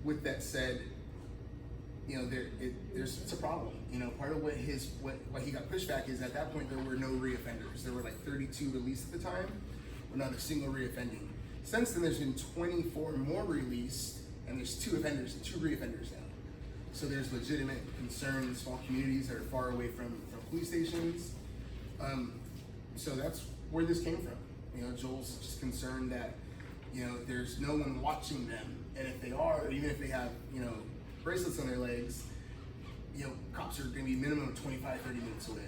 A: With that said, you know, it's a problem. You know, part of what he got pushback is at that point there were no reoffenders. There were like 32 released at the time, but not a single reoffending. Since then, there's been 24 more released, and there's 2 reoffenders now. So there's legitimate concern in small communities that are far away from police stations. So that's where this came from. You know, Joel's just concerned that, you know, there's no one watching them, and if they are, or even if they have, you know, bracelets on their legs, you know, cops are going to be minimum of 25, 30 minutes away.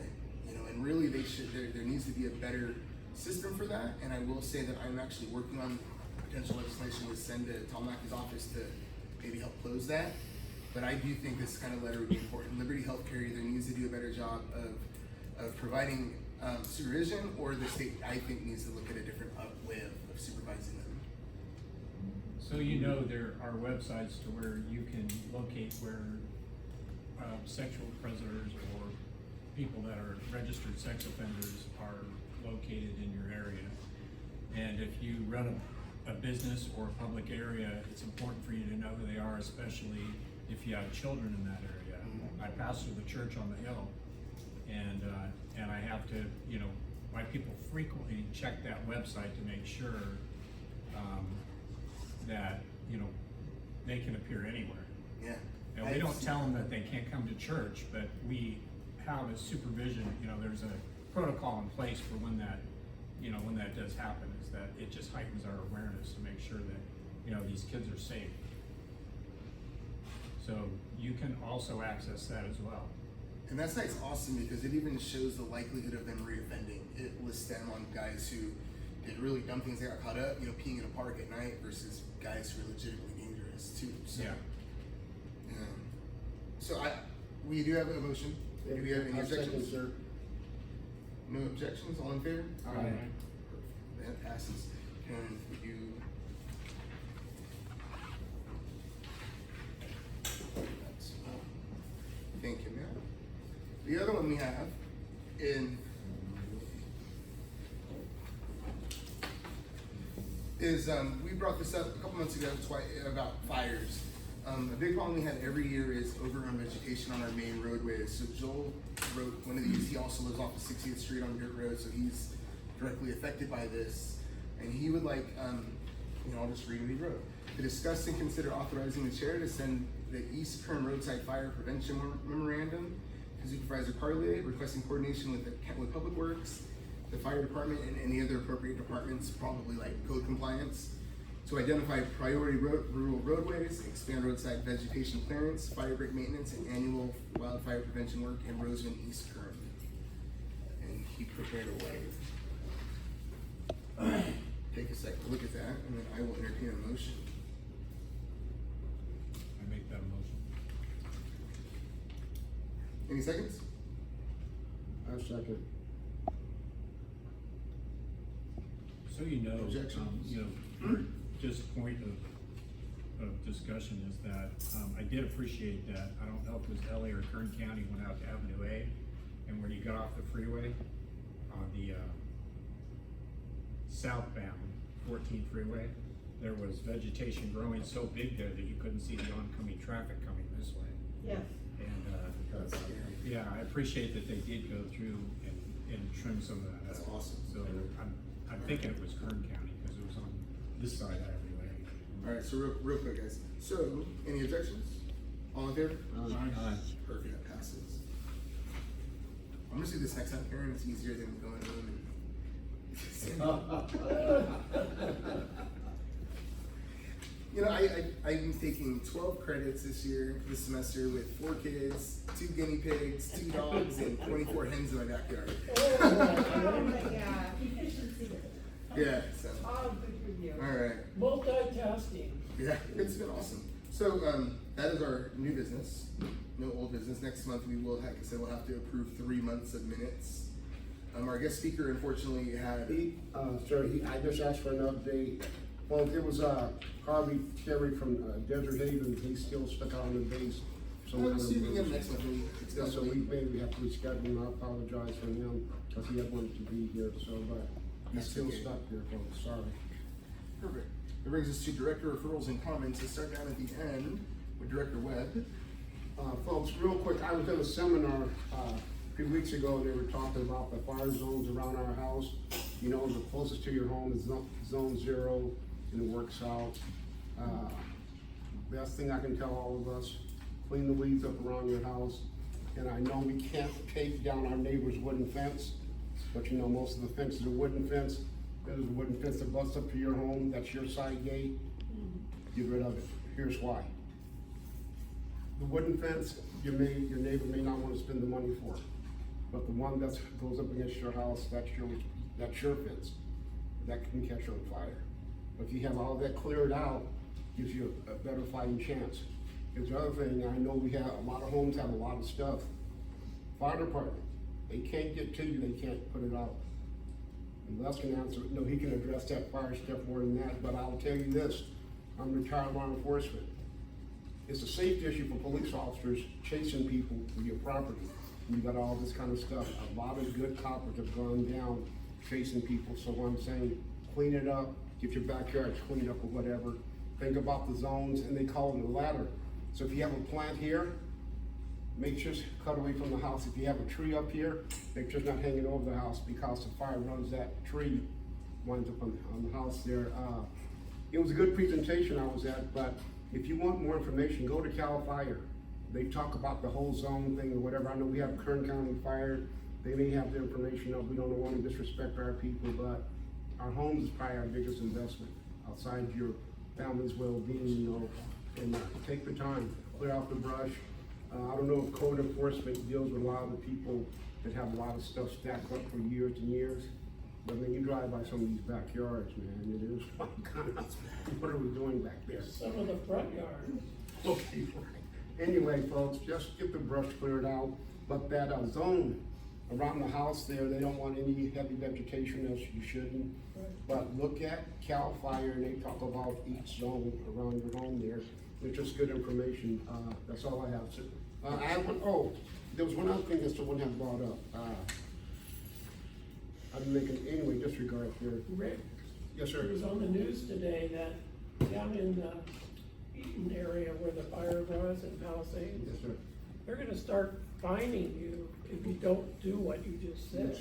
A: You know, and really there needs to be a better system for that. And I will say that I'm actually working on potential legislation to send to Tom Lackey's office to maybe help close that. But I do think this kind of letter would be important. Liberty Healthcare either needs to do a better job of providing supervision, or the state, I think, needs to look at a different way of supervising them.
C: So you know there are websites to where you can locate where sexual predators or people that are registered sex offenders are located in your area. And if you run a business or a public area, it's important for you to know who they are, especially if you have children in that area. I pastor the church on the hill, and I have to, you know, my people frequently check that website to make sure that, you know, they can appear anywhere.
A: Yeah.
C: And we don't tell them that they can't come to church, but we have a supervision, you know, there's a protocol in place for when that, you know, when that does happen, is that it just heightens our awareness to make sure that, you know, these kids are safe. So you can also access that as well.
A: And that site's awesome because it even shows the likelihood of them reoffending. It lists them on guys who did really dumb things, they got caught up, you know, peeing in a park at night, versus guys who are legitimately dangerous too. So,
C: yeah.
A: So we do have a motion. Do we have any objections?
B: Sir.
A: No objections, all in favor?
C: Aye.
A: That passes. Karen, would you? Thank you, ma'am. The other one we have is we brought this up a couple months ago about fires. A big problem we have every year is overrun vegetation on our main roadways. So Joel wrote one of these. He also lives off of 60th Street on Dirt Road, so he's directly affected by this. And he would like, you know, I'll just read what he wrote. To discuss and consider authorizing the chair to send the East Kern Roadside Fire Prevention Memorandum to Supervisor Parlier, requesting coordination with Public Works the fire department and any other appropriate departments, probably like code compliance, to identify priority rural roadways, expand roadside vegetation clearance, fire break maintenance, and annual wildfire prevention work in Roseman East currently. And he prepared a waiver. Take a second to look at that, and then I will entertain a motion.
C: I make that a motion.
A: Any seconds?
B: I second.
C: So you know,
A: Objections?
C: just point of discussion is that, I did appreciate that, I don't know if it was LA or Kern County went out to Avenue A, and where you got off the freeway, on the, southbound 14 freeway, there was vegetation growing so big there that you couldn't see the oncoming traffic coming this way.
J: Yes.
C: And, yeah, I appreciate that they did go through and trim some of that.
A: That's awesome.
C: So I'm thinking it was Kern County, because it was on this side of Avenue A.
A: All right, so real quick, guys. So, any objections? All in favor?
C: Aye.
A: Perfect, that passes. I'm gonna do this next time, Karen. It's easier than going home and. You know, I'm taking 12 credits this semester with 4 kids, 2 guinea pigs, 2 dogs, and 24 hens in my backyard. Yeah, so.
J: Oh, good for you.
A: All right.
E: Multitasking.
A: Yeah, it's been awesome. So, that is our new business, no old business. Next month we will, like I said, we'll have to approve 3 months of minutes. Our guest speaker unfortunately had.
B: I just asked for an update. Well, it was, Harvey Terry from, Desert Haven, he's still stuck out on the base.
A: We'll see you again next month.
B: Yeah, so maybe we have to reschedule, and I apologize for him, because he had wanted to be here, so, but he's
A: That's
B: still
A: okay.
B: stuck here, folks, sorry.
A: Perfect. That brings us to director referrals and comments. Let's start down at the end with Director Webb.
B: Folks, real quick, I was at a seminar, a few weeks ago, they were talking about the fire zones around our house. You know, the closest to your home is zone 0, and it works out. Best thing I can tell all of us, clean the weeds up around your house. And I know we can't take down our neighbor's wooden fence, but you know, most of the fences are wooden fence. There's a wooden fence that butts up to your home, that's your side gate. Get rid of it. Here's why. The wooden fence, your neighbor may not want to spend the money for, but the one that goes up against your house, that's your fence. That can catch on fire. But if you have all that cleared out, gives you a better fighting chance. Here's the other thing, I know we have, a lot of homes have a lot of stuff. Fire department, they can't get to you, they can't put it out. And Les can answer, no, he can address that fire stuff more than that, but I'll tell you this, I'm retired law enforcement. It's a safety issue for police officers chasing people for your property. And you got all this kind of stuff. A lot of good coppers have gone down chasing people, so I'm saying, clean it up, get your backyards cleaned up or whatever. Think about the zones, and they call it a ladder. So if you have a plant here, make sure it's cut away from the house. If you have a tree up here, make sure it's not hanging over the house, because the fire runs that tree, winds up on the house there. It was a good presentation I was at, but if you want more information, go to CAL FIRE. They talk about the whole zone thing or whatever. I know we have Kern County Fire. They may have the information up. We don't want to disrespect our people, but our homes is probably our biggest investment outside your family's well-being, you know. And take the time, clear out the brush. I don't know if code enforcement deals with a lot of the people that have a lot of stuff stacked up for years and years. But when you drive by some of these backyards, man, it is kind of, what are we doing back there?
E: Some of the front yards.
B: Okay, right. Anyway, folks, just get the brush cleared out. But that zone around the house there, they don't want any heavy vegetation, as you shouldn't. But look at CAL FIRE, and they talk about each zone around your home there. It's just good information. That's all I have. So, I have one, there was one other thing that someone had brought up. I'm making, anyway, disregard here.
E: Rick?
B: Yes, sir.
E: It was on the news today that down in the Eaton area where the fire was in Palisades.
B: Yes, sir.
E: They're gonna start fining you if you don't do what you just said.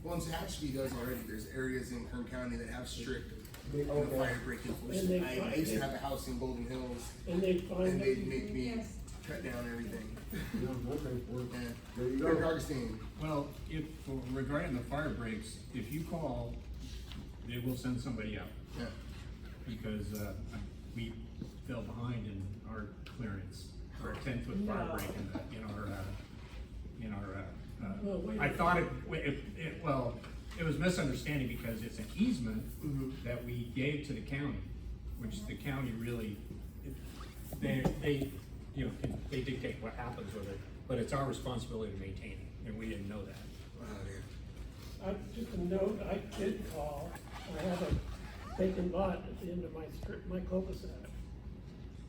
A: Well, and Tehachapi does already. There's areas in Kern County that have strict fire break
E: And
A: enforcement.
E: they
A: I used to have a house in Golden Hills,
E: And they find
A: and
E: that
A: they'd make me cut down everything.
B: Okay, well,
A: Yeah.
B: there you
A: Clerk
B: go.
A: Augustine.
C: Well, if, regarding the fire breaks, if you call, they will send somebody out.
A: Yeah.
C: Because, we fell behind in our clearance for a 10-foot fire
E: No.
C: break in our,
E: Well, wait a
C: I thought it was misunderstanding because it's an easement that we gave to the county, which the county really, they, you know, they dictate what happens with it, but it's our responsibility to maintain it, and we didn't know that.
E: Just a note, I did call, I have a vacant lot at the end of my cul-de-sac.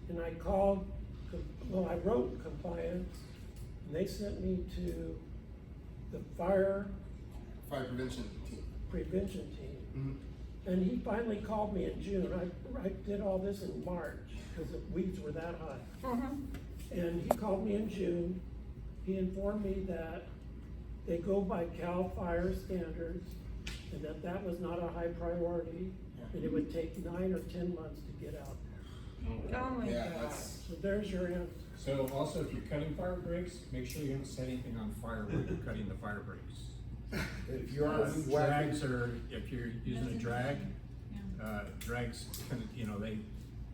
E: And I called, I wrote compliance, and they sent me to the fire
A: Fire prevention team.
E: prevention team. And he finally called me in June, I did all this in March, because the weeds were that high. And he called me in June, he informed me that they go by CAL FIRE standards, and that was not a high priority, and it would take 9 or 10 months to get out.
J: Oh my
A: Yeah,
J: God.
A: that's,
E: So there's your answer.
C: So also, if you're cutting fire breaks, make sure you don't set anything on fire when you're cutting the fire breaks.
B: If you're on weed
C: Drags
B: whacking,
C: are, if you're using a drag, drags, you know, they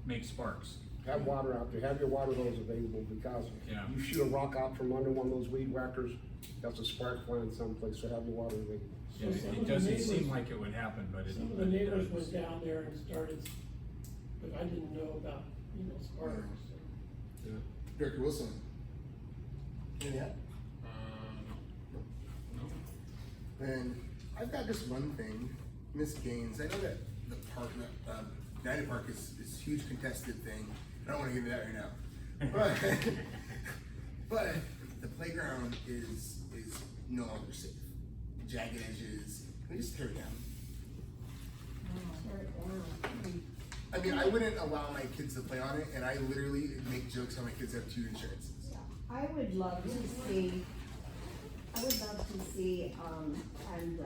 C: make sparks.
B: have water out there, have your water hose available, because
C: Yeah.
B: you shoot a rock out from under one of those weed whackers, that's a spark flying someplace, so have your water available.
C: Yeah,
E: So some of
C: it
E: the
C: doesn't seem
E: neighbors-
C: like it would happen, but it.
E: Some of the neighbors went down there and started, but I didn't know about, sparks.
A: Director Wilson. Yeah. And I've got just one thing, Miss Gaines, I know that the park, United Park is a huge contested thing. I don't wanna get into that right now. But the playground is no longer safe. Jagged edges, can we just tear it down? I mean, I wouldn't allow my kids to play on it, and I literally make jokes how my kids have 2 insurances.
K: I would love to see, and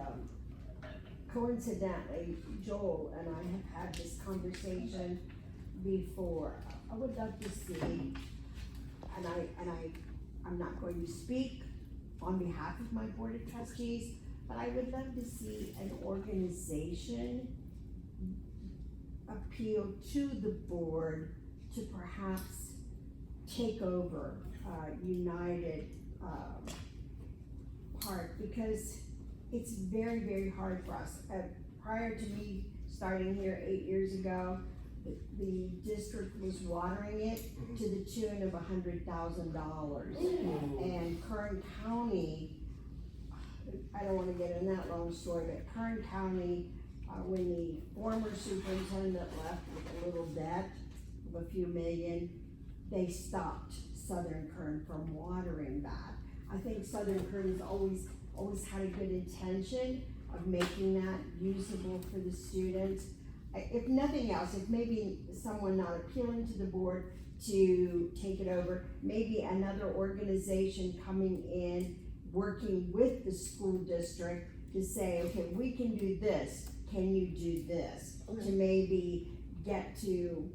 K: coincidentally, Joel and I have had this conversation before. I would love to see, I'm not going to speak on behalf of my board of trustees, but I would love to see an organization appeal to the board to perhaps take over United Park, because it's very, very hard for us. Prior to me starting here 8 years ago, the district was watering it to the tune of $100,000. And Kern County, I don't wanna get in that long story, but Kern County, when the former superintendent left with a little debt of a few million, they stopped Southern Kern from watering that. I think Southern Kern has always had a good intention of making that usable for the students. If nothing else, if maybe someone not appealing to the board to take it over, maybe another organization coming in, working with the school district to say, okay, we can do this, can you do this? To maybe get to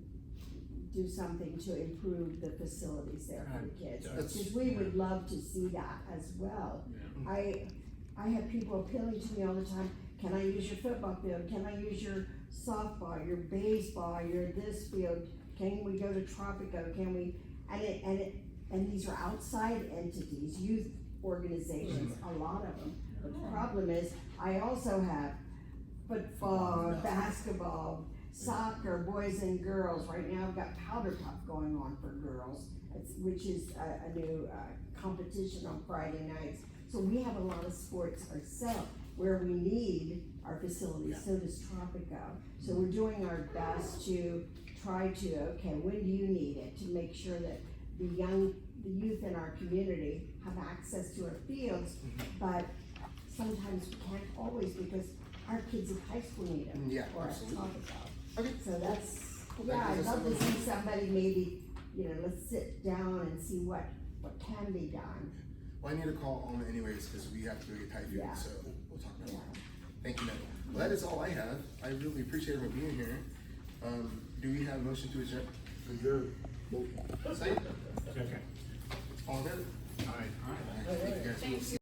K: do something to improve the facilities there for the kids. Because we would love to see that as well. I have people appealing to me all the time, can I use your football field? Can I use your softball, your baseball, your this field? Can we go to Tropico? Can we, and these are outside entities, youth organizations, a lot of them. But the problem is, I also have football, basketball, soccer, boys and girls. Right now I've got powder puff going on for girls, which is a new competition on Friday nights. So we have a lot of sports ourselves where we need our facilities, so does Tropico. So we're doing our best to try to, okay, when do you need it, to make sure that the youth in our community have access to our fields, but sometimes we can't always, because our kids at high school need them.
A: Yeah,
K: or at
A: absolutely.
K: Tropico.
A: Okay.
K: So that's,
A: Well,
K: yeah,
A: that
K: I'd
A: gives us
K: love to
A: some-
K: see somebody maybe, let's sit down and see what can be done.
A: Well, I need to call Alma anyways, because we have to go get typhoon,
K: Yeah.
A: so we'll talk about
K: Yeah.
A: that. Thank you, Megan. Well, that is all I have. I really appreciate everyone being here. Do we have a motion to adjourn?
B: Adjourn.
A: Second?
C: Okay.
A: All in favor? Aye.
E: All right.
A: Thank you guys. We'll see